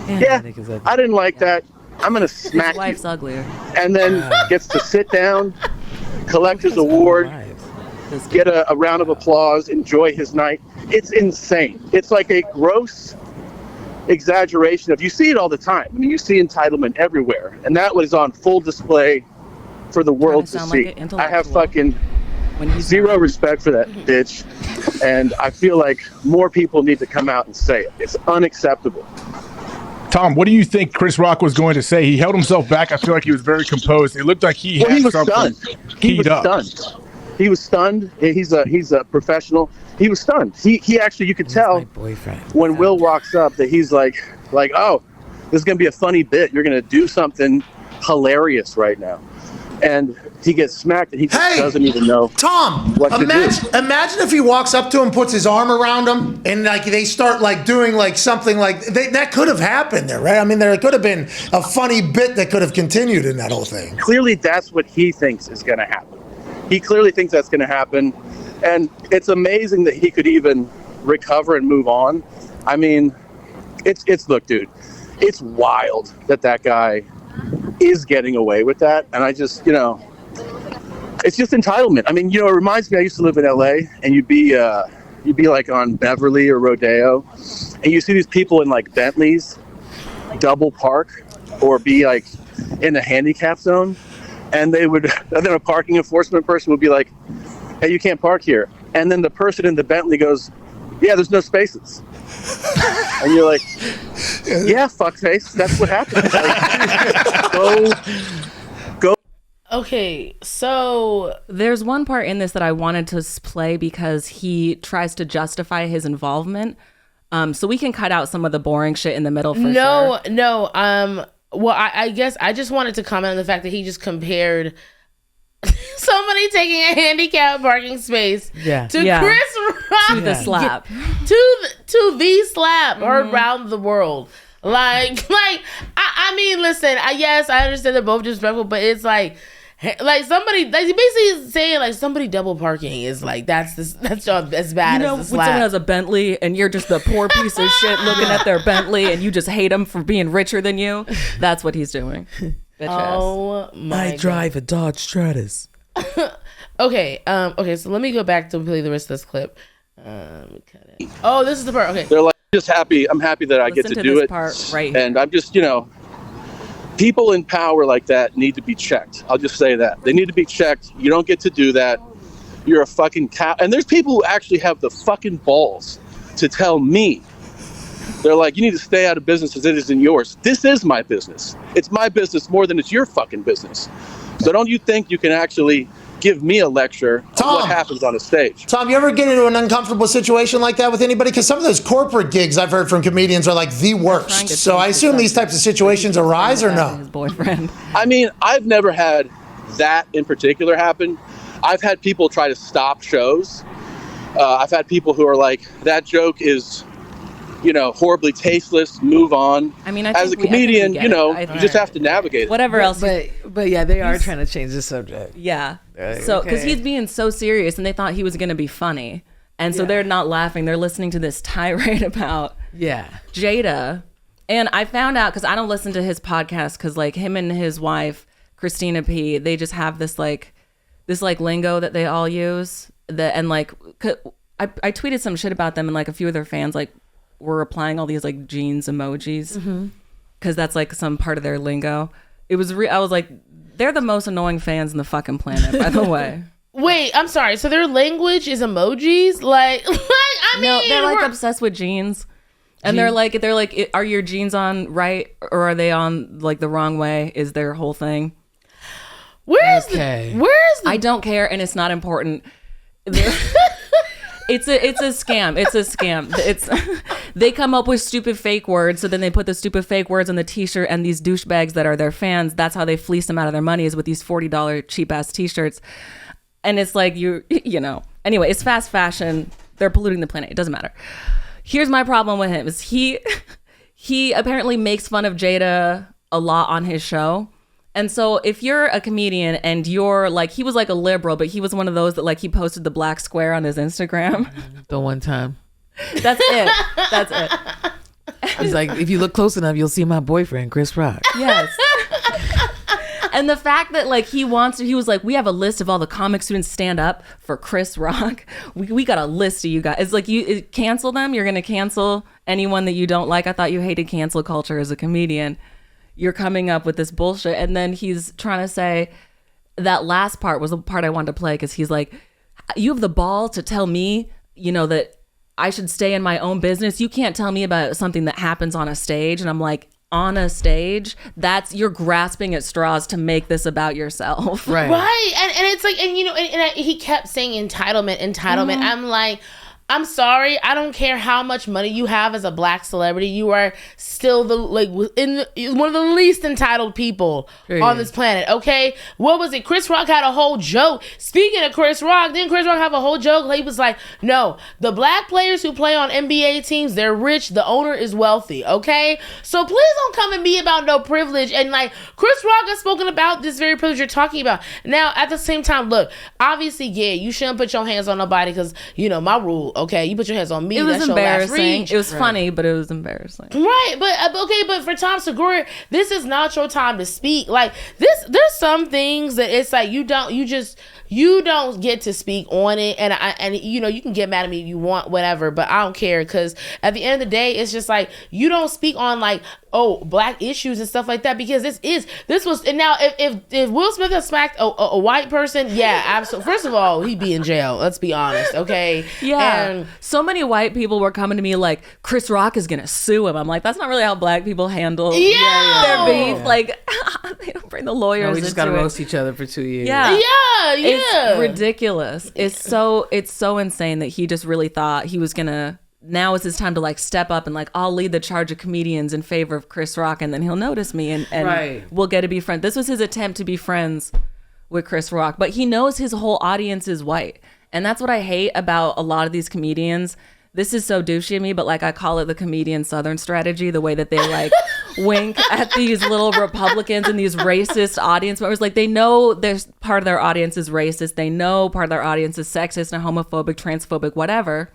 I didn't like that. I'm going to smack His wife's you. uglier. And then gets to sit down, collect his award, get a round of applause, enjoy his night. It's insane. It's like a gross exaggeration of, you see it all the time. I mean, you see entitlement everywhere. And that was on full display for the world to see. I have fucking zero respect for that bitch, and I feel like more people need to come out and say it. It's unacceptable. Tom, what do you think Chris Rock was going to say? He held himself back. I feel like he was very composed. It looked like he was something keyed up. He was stunned. He's a professional. He was stunned. He actually, you could tell when Will walks up that he's like, oh, this is gonna be a funny bit. You're gonna do something hilarious right now. And he gets smacked and he just doesn't even know. Tom, imagine if he walks up to him, puts his arm around him, and like they start like doing like something like that could have happened there, right? I mean, there could have been a funny bit that could have continued in that whole thing. Clearly, that's what he thinks is going to happen. He clearly thinks that's going to happen, and it's amazing that he could even recover and move on. I mean, look, dude, it's wild that guy is getting away with that, and I just, it's just entitlement. I mean, it reminds me, I used to live in LA, and you'd be like on Beverly or Rodeo, and you see these people in like Bentleys double park or be like in a handicap zone, and then a parking enforcement person would be like, hey, you can't park here, and then the person in the Bentley goes, yeah, there's no spaces. And you're like, yeah, fuckface, that's what happens. Like, go. Okay, so there's one part in this that I wanted to play because he tries to justify his involvement. So we can cut out some of the boring shit in the middle for sure. No. Well, I guess I just wanted to comment on the fact that he just compared somebody taking a handicap parking space to Chris Rock to the slap to the slap around the world. Like I mean, listen, yes, I understand they're both disrespectful, but it's like somebody, like, basically saying like somebody double parking is like that's as bad as the slap. When someone has a Bentley and you're just the poor piece of shit looking at their Bentley and you just hate him for being richer than you, that's what he's doing. Oh my! I drive a Dodge Stratus. Okay, so let me go back to play the rest of this clip. Oh, this is the part. Okay, they're like, I'm happy that I get to do it. Part right and I'm just, people in power like that need to be checked. I'll just say that. They need to be checked. You don't get to do that. You're a fucking cow. And there's people who actually have the fucking balls to tell me. They're like, you need to stay out of business as it isn't yours. This is my business. It's my business more than it's your fucking business. So don't you think you can actually give me a lecture on what happens on a stage. Tom, you ever get into an uncomfortable situation like that with anybody? Because some of those corporate gigs I've heard from comedians are like the worst. So I assume these types of situations arise or no? His boyfriend. I mean, I've never had that in particular happen. I've had people try to stop shows. I've had people who are like, that joke is, horribly tasteless, move on. I mean, as a comedian, you just have to navigate it. Whatever else. But yeah, they are trying to change the subject. Yeah. So, because he's being so serious and they thought he was going to be funny. And so they're not laughing. They're listening to this tirade about Jada. And I found out, because I don't listen to his podcast, because like him and his wife, Christina P., they just have this lingo that they all use. And like, I tweeted some shit about them, and like a few of their fans like were applying all these like jeans emojis because that's like some part of their lingo. It was I was like, they're the most annoying fans on the fucking planet, by the way. Wait, I'm sorry. So their language is emojis? Like I mean, no, they're like obsessed with jeans. And they're like, are your jeans on right, or are they on like the wrong way? Is their whole thing. Where's the I don't care, and it's not important. It's a scam. It's a scam. They come up with stupid fake words, so then they put the stupid fake words on the t-shirt, and these douchebags that are their fans, that's how they fleece them out of their money, is with these $40 cheap ass t-shirts. And it's like, anyway, it's fast fashion. They're polluting the planet. It doesn't matter. Here's my problem with him is he apparently makes fun of Jada a lot on his show. And so if you're a comedian and you're like, he was like a liberal, but he was one of those that like he posted the black square on his Instagram. The one time. That's it. He's like, if you look close enough, you'll see my boyfriend, Chris Rock. Yes. And the fact that like he was like, we have a list of all the comic students stand up for Chris Rock. We got a list of you guys. It's like, you cancel them. You're going to cancel anyone that you don't like. I thought you hated cancel culture as a comedian. You're coming up with this bullshit. And then he's trying to say that last part was the part I wanted to play, because he's like, you have the ball to tell me, that I should stay in my own business. You can't tell me about something that happens on a stage. And I'm like, on a stage, you're grasping at straws to make this about yourself. Right. And it's like, and he kept saying entitlement. Mm-hmm. I'm like, I'm sorry. I don't care how much money you have as a black celebrity. You are still one of the least entitled people on this planet. Okay. What was it? Chris Rock had a whole joke. Speaking of Chris Rock, didn't Chris Rock have a whole joke? He was like, no, the black players who play on NBA teams, they're rich. The owner is wealthy. Okay. So please don't come at me about no privilege. And like Chris Rock has spoken about this very privilege you're talking about. Now, at the same time, look, obviously, you shouldn't put your hands on nobody, because my rule. Okay, you put your hands on me. It was that's embarrassing. It was funny, but it was embarrassing. Right, but for Tom Segura, this is not your time to speak. Like this, there's some things that it's like you don't get to speak on it, and you can get mad at me if you want, whatever, but I don't care, because at the end of the day, it's just like you don't speak on like black issues and stuff like that, because this was and now if Will Smith had smacked a white person, yeah, absolutely. First of all, he'd be in jail. Let's be honest, okay? Yeah. And so many white people were coming to me like, Chris Rock is gonna sue him. I'm like, that's not really how black people handle their beef. Like, they don't bring the lawyers. We just gotta roast each other for 2 years. Yeah. It's Yeah. ridiculous. It's so insane that he just really thought he was gonna, now is his time to like step up and like, I'll lead the charge of comedians in favor of Chris Rock, and then he'll notice me and we'll get to be friends. This was his attempt to be friends with Chris Rock, but he knows his whole audience is white. And that's what I hate about a lot of these comedians. This is so douchey of me, but like I call it the comedian Southern strategy, the way that they like wink at these little Republicans and these racist audience members. Like they know there's part of their audience is racist. They know part of their audience is sexist and homophobic, transphobic, whatever.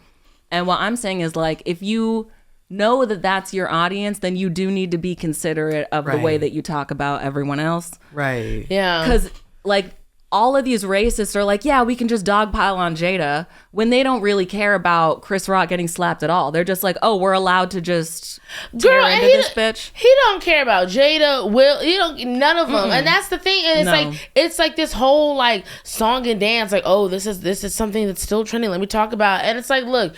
And what I'm saying is like, if you know that that's your audience, then you do need to be considerate of the way that you talk about everyone else. Right. Yeah. Because like all of these racists are like, yeah, we can just dogpile on Jada, when they don't really care about Chris Rock getting slapped at all. They're just like, oh, we're allowed to just tear into this bitch. He don't care about Jada, Will, none of them. And that's the thing. And it's like this whole like song and dance, like, oh, this is something that's still trending. Let me talk about it. And it's like, look,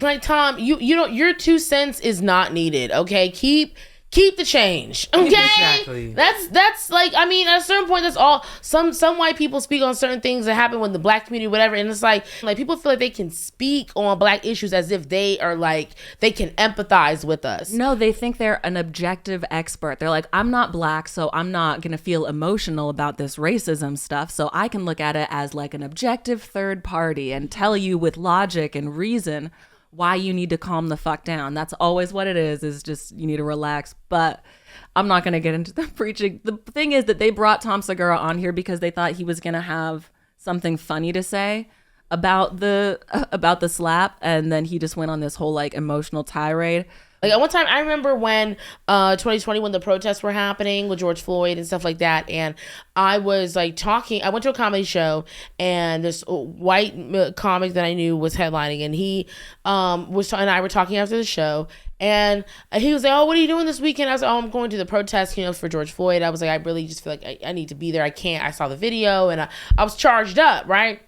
like Tom, your 2 cents is not needed. Okay. Keep keep the change, okay? Exactly. That's like, I mean, at a certain point, that's all. Some white people speak on certain things that happen with the black community, whatever, and it's like people feel like they can speak on black issues as if they are like, they can empathize with us. No, they think they're an objective expert. They're like, I'm not black, so I'm not gonna feel emotional about this racism stuff, so I can look at it as like an objective third party and tell you with logic and reason why you need to calm the fuck down. That's always what it is just you need to relax. But I'm not going to get into the preaching. The thing is that they brought Tom Segura on here because they thought he was going to have something funny to say about the slap, and then he just went on this whole like emotional tirade. Like at one time, I remember when 2020, when the protests were happening with George Floyd and stuff like that, and I was like talking. I went to a comedy show, and this white comic that I knew was headlining, and he and I were talking after the show, and he was like, "Oh, what are you doing this weekend?" I was like, "Oh, I'm going to the protest, for George Floyd." I was like, "I really just feel like I need to be there. I can't." I saw the video, and I was charged up, right?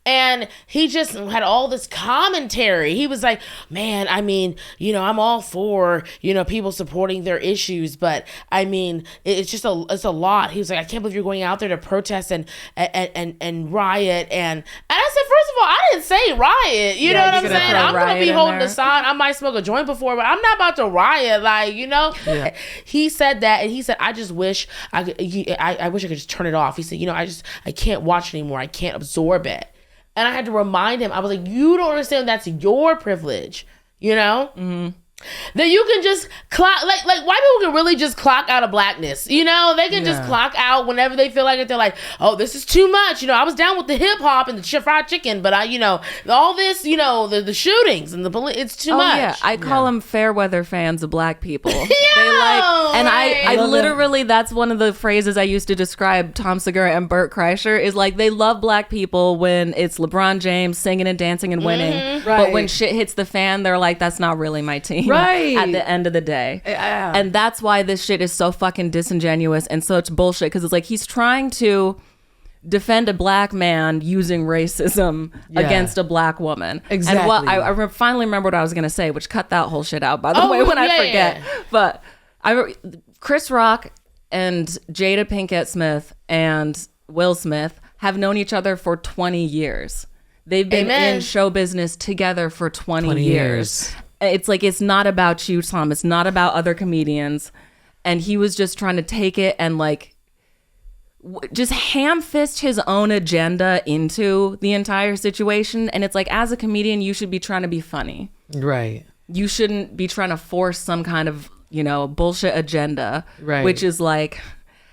And he just had all this commentary. He was like, man, I mean, I'm all for, people supporting their issues, but I mean, it's a lot. He was like, I can't believe you're going out there to protest and riot. And I said, first of all, I didn't say riot. You know what I'm saying? I'm going to be holding a sign. I might smoke a joint before, but I'm not about to riot. Yeah. He said that, and he said, I just wish I wish I could just turn it off. He said, I can't watch anymore. I can't absorb it. And I had to remind him, I was like, you don't understand that's your privilege, Mm-hmm. That you can just clock, like white people can really just clock out of blackness, they can just clock out whenever they feel like it. They're like, oh, this is too much, I was down with the hip hop and the fried chicken, but all this, the shootings and it's too much. Yeah, I call them fair weather fans of black people. I literally, that's one of the phrases I used to describe Tom Segura and Bert Kreischer is like, they love black people when it's LeBron James singing and dancing and winning, but when shit hits the fan, they're like, that's not really my team. Right. At the end of the day. Yeah. And that's why this shit is so fucking disingenuous and such bullshit, because it's like he's trying to defend a black man using racism against a black woman. Exactly. And what I finally remember what I was going to say, which cut that whole shit out, by the way, when I forget. But Chris Rock and Jada Pinkett Smith and Will Smith have known each other for 20 years. They've been in show business together for 20 years. It's like, it's not about you, Tom. It's not about other comedians. And he was just trying to take it and like just ham fist his own agenda into the entire situation. And it's like, as a comedian, you should be trying to be funny. Right. You shouldn't be trying to force some kind of, bullshit agenda. Right. Which is like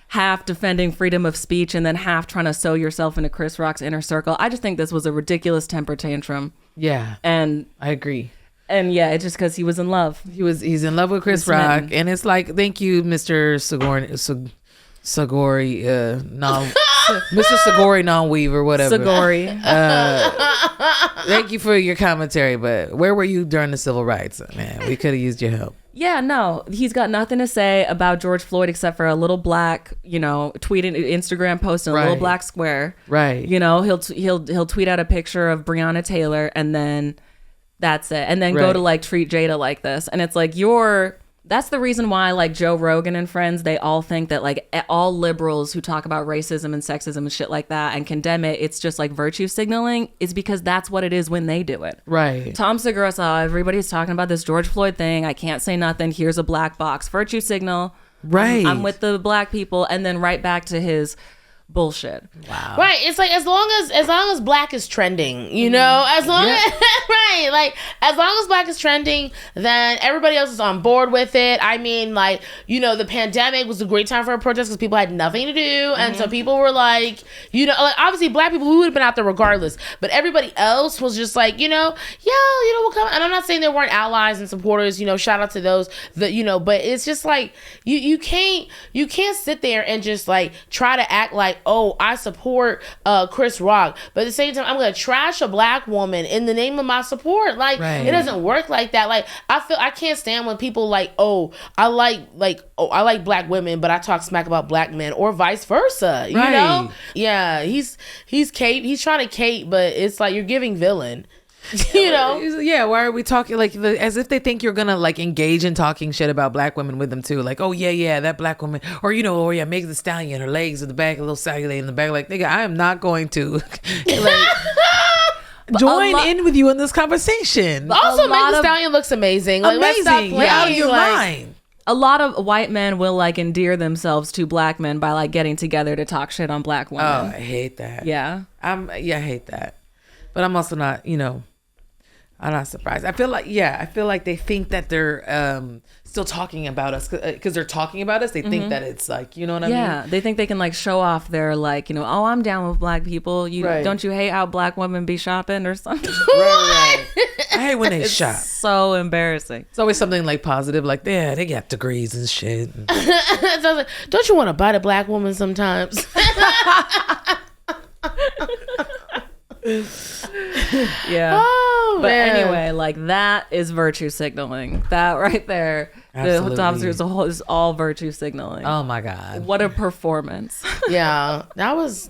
half defending freedom of speech and then half trying to sew yourself into Chris Rock's inner circle. I just think this was a ridiculous temper tantrum. Yeah. And I agree. And yeah, it's just because he was in love. He's in love with Chris Rock, and it's like, thank you, Mr. Seguri, Mr. Seguri non-weaver, whatever. Seguri. Thank you for your commentary, but where were you during the civil rights? Man, we could have used your help. Yeah, no, he's got nothing to say about George Floyd except for a little black, tweeting, Instagram post, and a little black square. Right. He'll tweet out a picture of Breonna Taylor, and then that's it. And then go to like treat Jada like this. And it's like, that's the reason why like Joe Rogan and friends, they all think that like all liberals who talk about racism and sexism and shit like that and condemn it, it's just like virtue signaling, is because that's what it is when they do it. Right. Tom Segura saw everybody's talking about this George Floyd thing. I can't say nothing. Here's a black box. Virtue signal. Right. I'm with the black people. And then right back to his bullshit. Wow. Right. It's like, as long as black is trending, as long as right, like as long as black is trending, then everybody else is on board with it. I mean, like, the pandemic was a great time for a protest because people had nothing to do, and so people were like, like obviously black people who would have been out there regardless, but everybody else was just like, we'll come. And I'm not saying there weren't allies and supporters, shout out to those that, but it's just like you can't sit there and just like try to act like, oh, I support Chris Rock, but at the same time I'm gonna trash a black woman in the name of my support. Like, it doesn't work like that. Like, I can't stand when people like, oh, I like black women, but I talk smack about black men, or vice versa. Yeah, he's trying to cape, but it's like you're giving villain. You know? Yeah, why are we talking like as if they think you're gonna like engage in talking shit about black women with them too? Like, oh yeah, that black woman, or Megan Thee Stallion, her legs in the back, a little cellulite in the back. Like, nigga, I am not going to like join in with you in this conversation. Also, Megan Thee Stallion looks amazing. Like, let's stop playing. You're out of your mind. A lot of white men will like endear themselves to black men by like getting together to talk shit on black women. Oh, I hate that. Yeah. I hate that. But I'm also not, I'm not surprised. I feel like they think that they're still talking about us because they're talking about us. They think that it's like, you know what I mean? Yeah, they think they can like show off their like, oh, I'm down with black people. Don't you hate how black women be shopping or something? Right. I hate when they shop. So embarrassing. It's always something like positive, like they got degrees and shit. So I was like, don't you want to bite a black woman sometimes? Yeah. Oh, but man. anyway, like that is virtue signaling. That right there, Absolutely. the officer is all virtue signaling. Oh my God. What a performance. Yeah, that was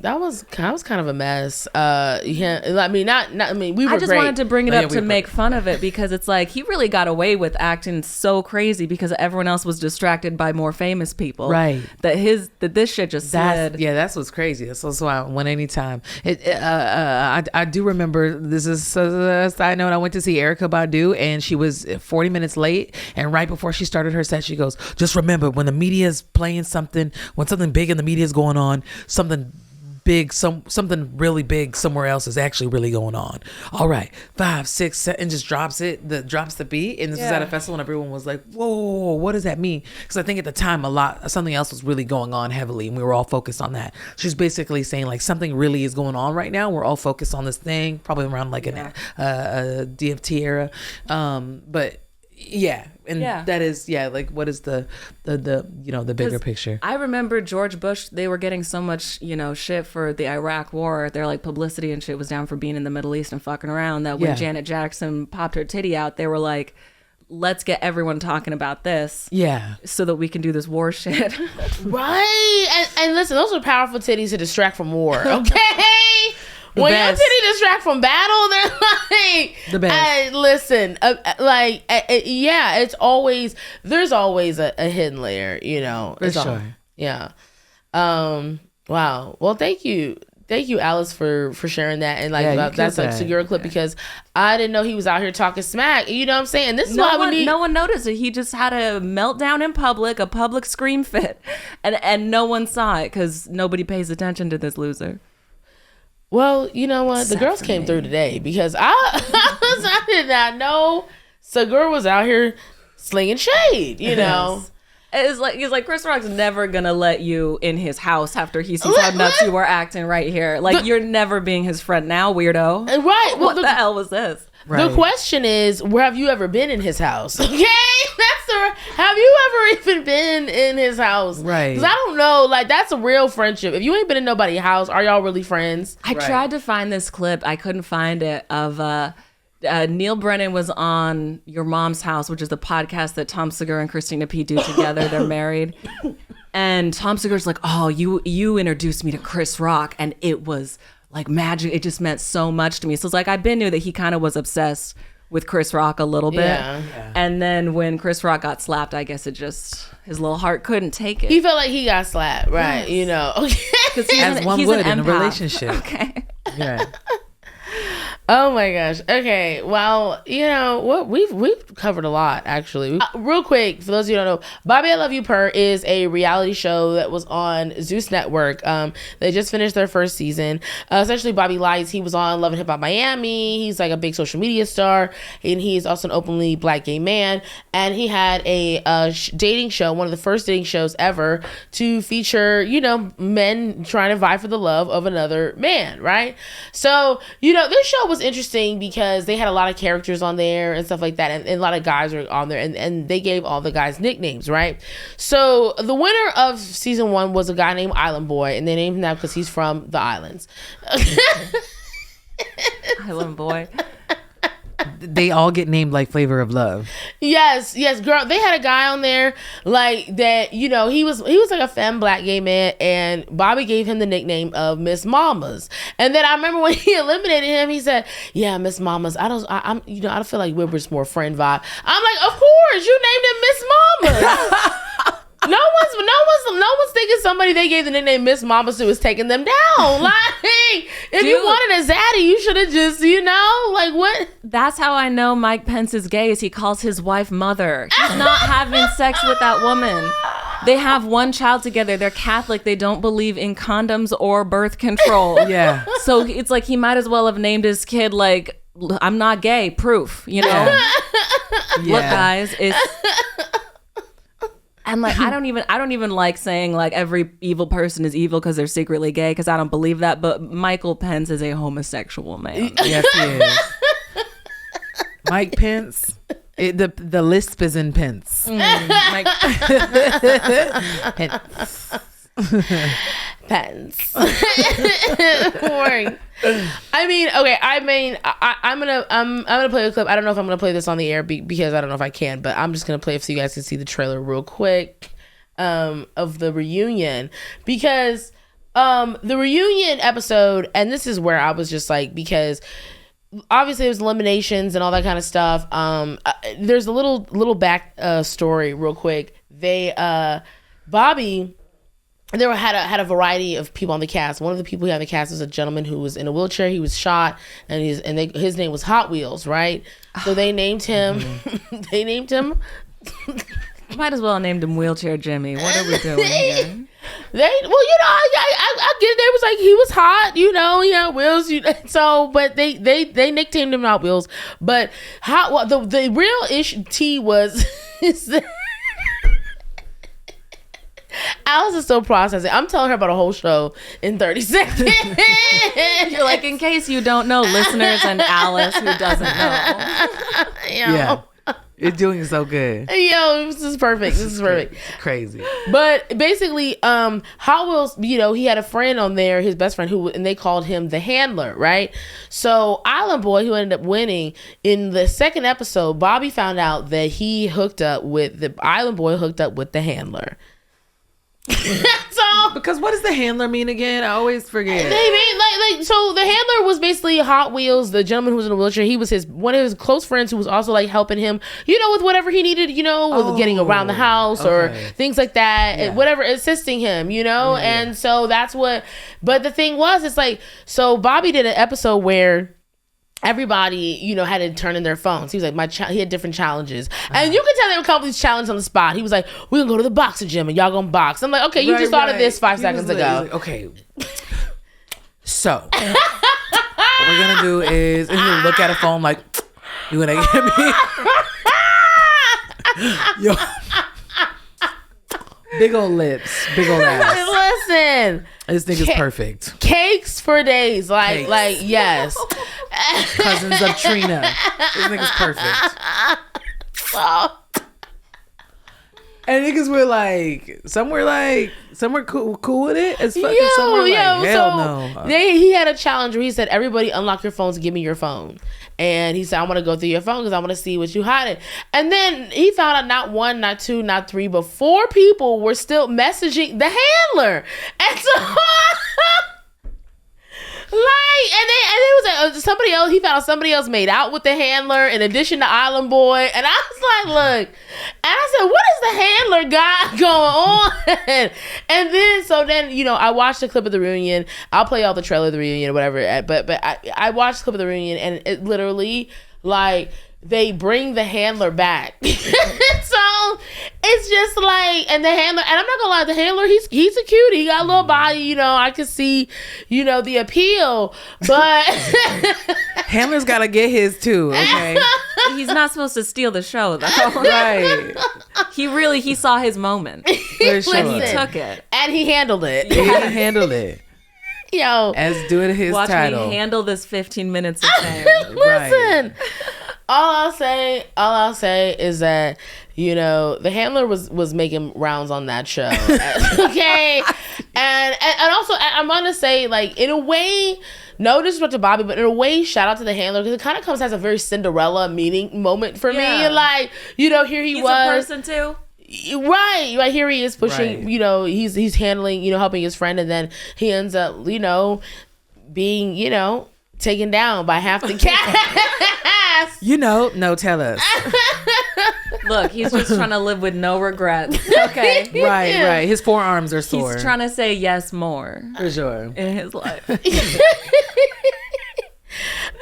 kind of a mess. Yeah, I mean, we were I just great. wanted to bring it up to make fun of it because it's like he really got away with acting so crazy because everyone else was distracted by more famous people. Right. That this shit just slid. Yeah, that's what's crazy. That's also why I went anytime. I do remember, this is a side note, I went to see Erykah Badu and she was 40 minutes late, and right before she started her set, she goes, just remember, when the media is playing something, when something big in the media is going on, something big, something really big somewhere else is actually really going on. All right, 5, 6, 7, and just drops the beat. And this was at a festival and everyone was like, whoa, what does that mean? Because I think at the time something else was really going on heavily and we were all focused on that. She's basically saying like something really is going on right now. We're all focused on this thing, probably around like a DFT era. But yeah, and that is like, what is the bigger picture? I remember George Bush, they were getting so much shit for the Iraq war. Their like publicity and shit was down for being in the Middle East and fucking around, that when Janet Jackson popped her titty out, they were like, let's get everyone talking about this so that we can do this war shit. Right. And listen, those are powerful titties to distract from war, okay? When your titty distract from battle, they're like the best. Listen, it's always, there's always a hidden layer, For sure. Yeah. Wow. Well, thank you, Alice, for sharing that. And like that's like Segura clip, because I didn't know he was out here talking smack. You know what I'm saying? This is why no one noticed it. He just had a meltdown in public, a public scream fit, and no one saw it because nobody pays attention to this loser. Well, you know what? The girls came through today because I did not know Segura was out here slinging shade, Yes. It's like Chris Rock's never gonna let you in his house after he sees how nuts you were acting right here. Like, you're never being his friend now, weirdo. Right. What the hell was this? Right. The question is, where have you ever been in his house? Okay, have you ever even been in his house? Right. Because I don't know, like, that's a real friendship. If you ain't been in nobody's house, are y'all really friends? I tried to find this clip, I couldn't find it, of Neil Brennan was on Your Mom's House, which is the podcast that Tom Segura and Christina P do together. They're married, and Tom Segura's like, "Oh, you introduced me to Chris Rock, and it was like magic. It just meant so much to me." So it's like, I knew that he kind of was obsessed with Chris Rock a little bit. Yeah. And then when Chris Rock got slapped, I guess his little heart couldn't take it. He felt like he got slapped, right? Yes. Okay. Because he's would an in a relationship. Okay. Yeah. Oh my gosh. Okay. Well, what we've covered a lot, actually. Real quick, for those of you who don't know, Bobby I Love You Per is a reality show that was on Zeus Network. They just finished their first season. Essentially, Bobby Lights, he was on Love and Hip Hop Miami. He's like a big social media star, and he's also an openly black gay man. And he had a dating show, one of the first dating shows ever, to feature, men trying to vie for the love of another man, right? So, this show was interesting because they had a lot of characters on there and stuff like that, and a lot of guys were on there, and they gave all the guys nicknames, right? So the winner of season 1 was a guy named Island Boy, and they named him that because he's from the islands. Island Boy. they all get named like Flavor of Love. Yes, girl. They had a guy on there like that. You know, he was like a femme black gay man, and Bobby gave him the nickname of Miss Mamas. And then I remember when he eliminated him, he said, "Yeah, Miss Mamas. I don't feel like we're just more friend vibe." I'm like, "Of course, you named him Miss Mamas." No one's thinking somebody they gave the nickname Miss Mamas to is taking them down. Like, if you wanted a zaddy, you should have just, like what? That's how I know Mike Pence is gay, is he calls his wife mother. He's not having sex with that woman. They have one child together. They're Catholic. They don't believe in condoms or birth control. Yeah. So it's like he might as well have named his kid like, I'm not gay, proof, Yeah. Look, guys, it's... And like I don't even like saying like every evil person is evil because they're secretly gay, because I don't believe that. But Michael Pence is a homosexual man. Yes, he is. Mike Pence. The lisp is in Pence. Mike Pence. Boring. I'm gonna play a clip. I don't know if I'm gonna play this on the air because I don't know if I can, but I'm just gonna play it so you guys can see the trailer real quick of the reunion, because the reunion episode, and this is where I was just like, because obviously there's eliminations and all that kind of stuff. There's a little back story real quick. Bobby, there had a variety of people on the cast. One of the people who had the cast was a gentleman who was in a wheelchair. He was shot, and his name was Hot Wheels, right? So they named him. They named him. Might as well have named him Wheelchair Jimmy. What are we doing here? I get it. They was like, he was hot, he had wheels. So, but they nicknamed him Hot Wheels. But the real issue is that Alice is still processing. I'm telling her about a whole show in 30 seconds. You're like, in case you don't know, listeners, and Alice who doesn't know. Yeah. You're doing so good. Yo, this is perfect. This is perfect. It's crazy. But basically, Hot Wheels, he had a friend on there, his best friend, and they called him the Handler, right? So Island Boy, who ended up winning, in the second episode, Bobby found out that the Island Boy hooked up with the Handler. So, because what does the Handler mean again? I always forget. They mean so the Handler was basically Hot Wheels, the gentleman who was in a wheelchair. He was one of his close friends who was also like helping him, with whatever he needed, with getting around the house or things like that, and whatever, assisting him, and so that's what. But the thing was, it's like, so Bobby did an episode where everybody, had to turn in their phones. He was like, he had different challenges. And you could tell they would come up with these challenges on the spot. He was like, we're going to go to the boxing gym and y'all going to box. I'm like, okay, you just thought of this 5 seconds ago. Like, okay. So, what we're going to do is, and he'll look at a phone like, you going to get me? Yo. Big old lips. Big old ass. Listen. This nigga's perfect. Cakes for days. Like, yes. Cousins of Trina. This nigga's perfect. And niggas were like, some were cool with it. As fuck as some were like, hell no. He had a challenge where he said, everybody unlock your phones and give me your phone. And he said, I want to go through your phone because I want to see what you hiding. And then he found out not one, not two, not three, but 4 people were still messaging the Handler. And so and then it was like somebody else. He found out somebody else made out with the Handler in addition to Island Boy, and I was like, "Look," and I said, "What is the Handler got going on?" And then, I watched the clip of the reunion. I'll play all the trailer of the reunion or whatever. But I watched the clip of the reunion, and it literally like they bring the Handler back. So it's just like, and the Handler, and I'm not gonna lie, the Handler, he's a cutie. He got a little body, I can see, the appeal, but Handler's gotta get his too, okay? He's not supposed to steal the show though. Right. He saw his moment. For sure. And he took it. And he handled it. He handled it. Yo. As doing his Watch title. Watch me handle this 15 minutes of fame. Listen. Right. All I'll say is that, the Handler was making rounds on that show. Okay. And also I'm gonna say, like, in a way, no disrespect to Bobby, but in a way, shout out to the handler because it kind of comes as a very Cinderella meeting moment for me. Like, you know, here he's was a person too. Right here he is pushing, you know, he's handling, you know, helping his friend, and then he ends up, you know, being, you know, taken down by half the cast. You know, no, tell us. Look, he's just trying to live with no regrets. Okay. Right. His forearms are sore. He's trying to say yes more. For sure. In his life.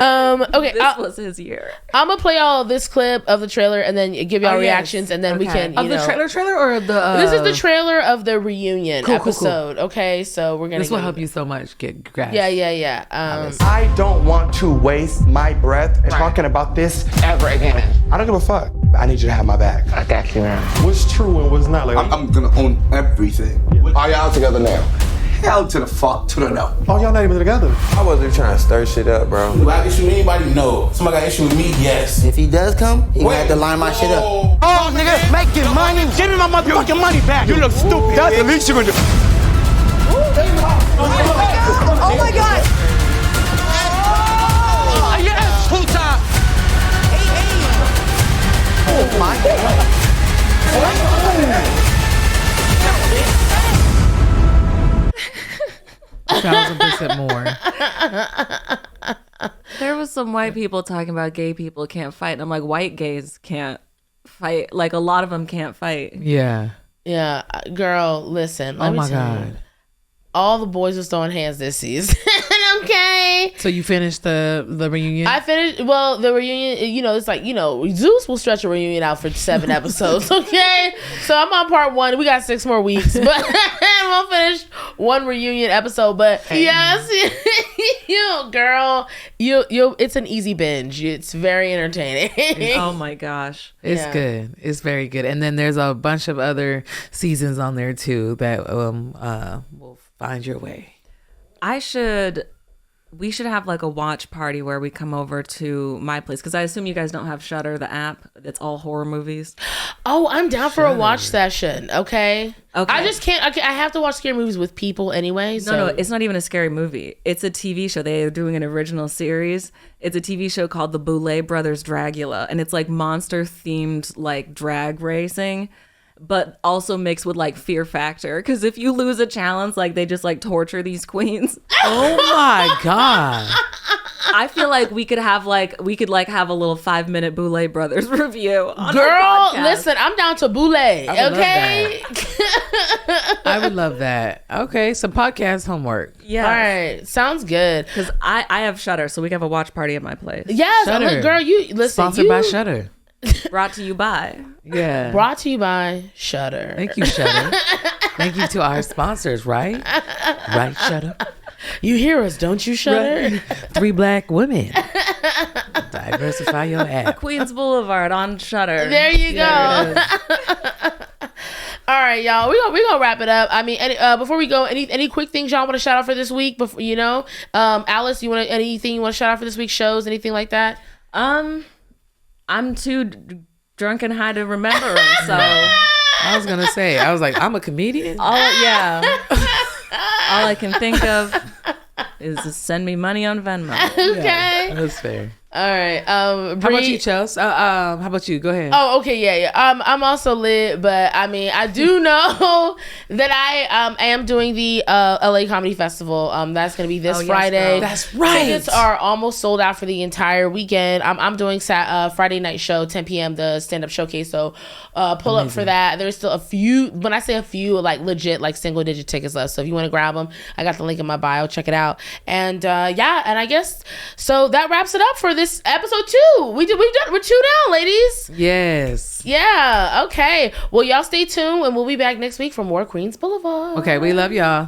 Okay, this was his year. I'm gonna play y'all this clip of the trailer and then give y'all reactions, and then we can of the trailer or the this is the trailer of the reunion episode. Cool. Okay, so we're gonna this will help you so much get grasp. Yeah. I don't want to waste my breath talking about this ever again. I don't give a fuck. I need you to have my back. I got you, man. What's true and what's not? Like, I'm gonna own everything. Are y'all together now? Hell to the fuck to the no. oh, y'all not even together. I wasn't trying to stir shit up, bro. Do I have issue with anybody? No. Somebody got issue with me? Yes. If he does come, he gonna have to line my shit up. Oh, nigga, making money. Give me my motherfucking money back. You look stupid. That's the least you're gonna do. Oh my God! Oh, yes, full time. Oh my God! 1,000% more. There was some white people talking about gay people can't fight. And I'm like, white gays can't fight. Like, a lot of them can't fight. Yeah. Girl, listen. Oh my God. You, all the boys was throwing hands this season. Okay. So you finished the reunion? I finished. Well, the reunion. You know, it's like, you know, Zeus will stretch a reunion out for 7 episodes. Okay. So I'm on part 1. We got 6 more weeks, but we'll finish 1 reunion episode. But yes, you girl, you. It's an easy binge. It's very entertaining. Oh my gosh. It's good. It's very good. And then there's a bunch of other seasons on there too that will find your way. We should have like a watch party where we come over to my place, because I assume you guys don't have Shudder, the app. It's all horror movies. Oh, I'm down for a watch session. Okay. I just can't. Okay, I have to watch scary movies with people anyway. No, it's not even a scary movie. It's a TV show. They are doing an original series. It's a TV show called The Boulevard Brothers Dragula, and it's like monster themed, like drag racing, but also mixed with like fear factor. Because if you lose a challenge, like they just like torture these queens. Oh my God. I feel like we could have have a little 5-minute Boulevard Brothers review. On Girl, our podcast. listen, I'm down to Boulay. Okay. I would love that. Okay, some podcast homework. Yeah. All right. Sounds good. Because I have Shudder, so we can have a watch party at my place. Yes. Shudder. Girl, you listen. Sponsored by Shudder. Brought to you by. Yeah. Brought to you by Shudder. Thank you, Shudder. Thank you to our sponsors, right? Right, Shudder. You hear us, don't you, Shudder? Right. 3 black women. Diversify your app. Queens Boulevard on Shudder. There you go. All right, y'all. We gonna wrap it up. I mean, before we go, any quick things y'all want to shout out for this week? Before Alice, anything you want to shout out for this week's shows? Anything like that? I'm too drunk and high to remember them, so I was gonna say, I'm a comedian. all I can think of is to send me money on Venmo. Okay. Yeah, that's fair. All right. How about you, Chels? How about you? Go ahead. Oh, okay, yeah. I'm also lit, but I mean, I do know that I am doing the LA Comedy Festival. That's gonna be this Friday. Girl. That's right. Tickets are almost sold out for the entire weekend. I'm doing Friday night show, 10 p.m. the stand up showcase. So pull up for that. There's still a few. When I say a few, like legit, like single digit tickets left. So if you want to grab them, I got the link in my bio. Check it out. And and I guess so. That wraps it up for this episode 2. We're 2 down, ladies. Yes. Yeah. Okay. Well, y'all stay tuned, and we'll be back next week for more Queens Boulevard. Okay. We love y'all.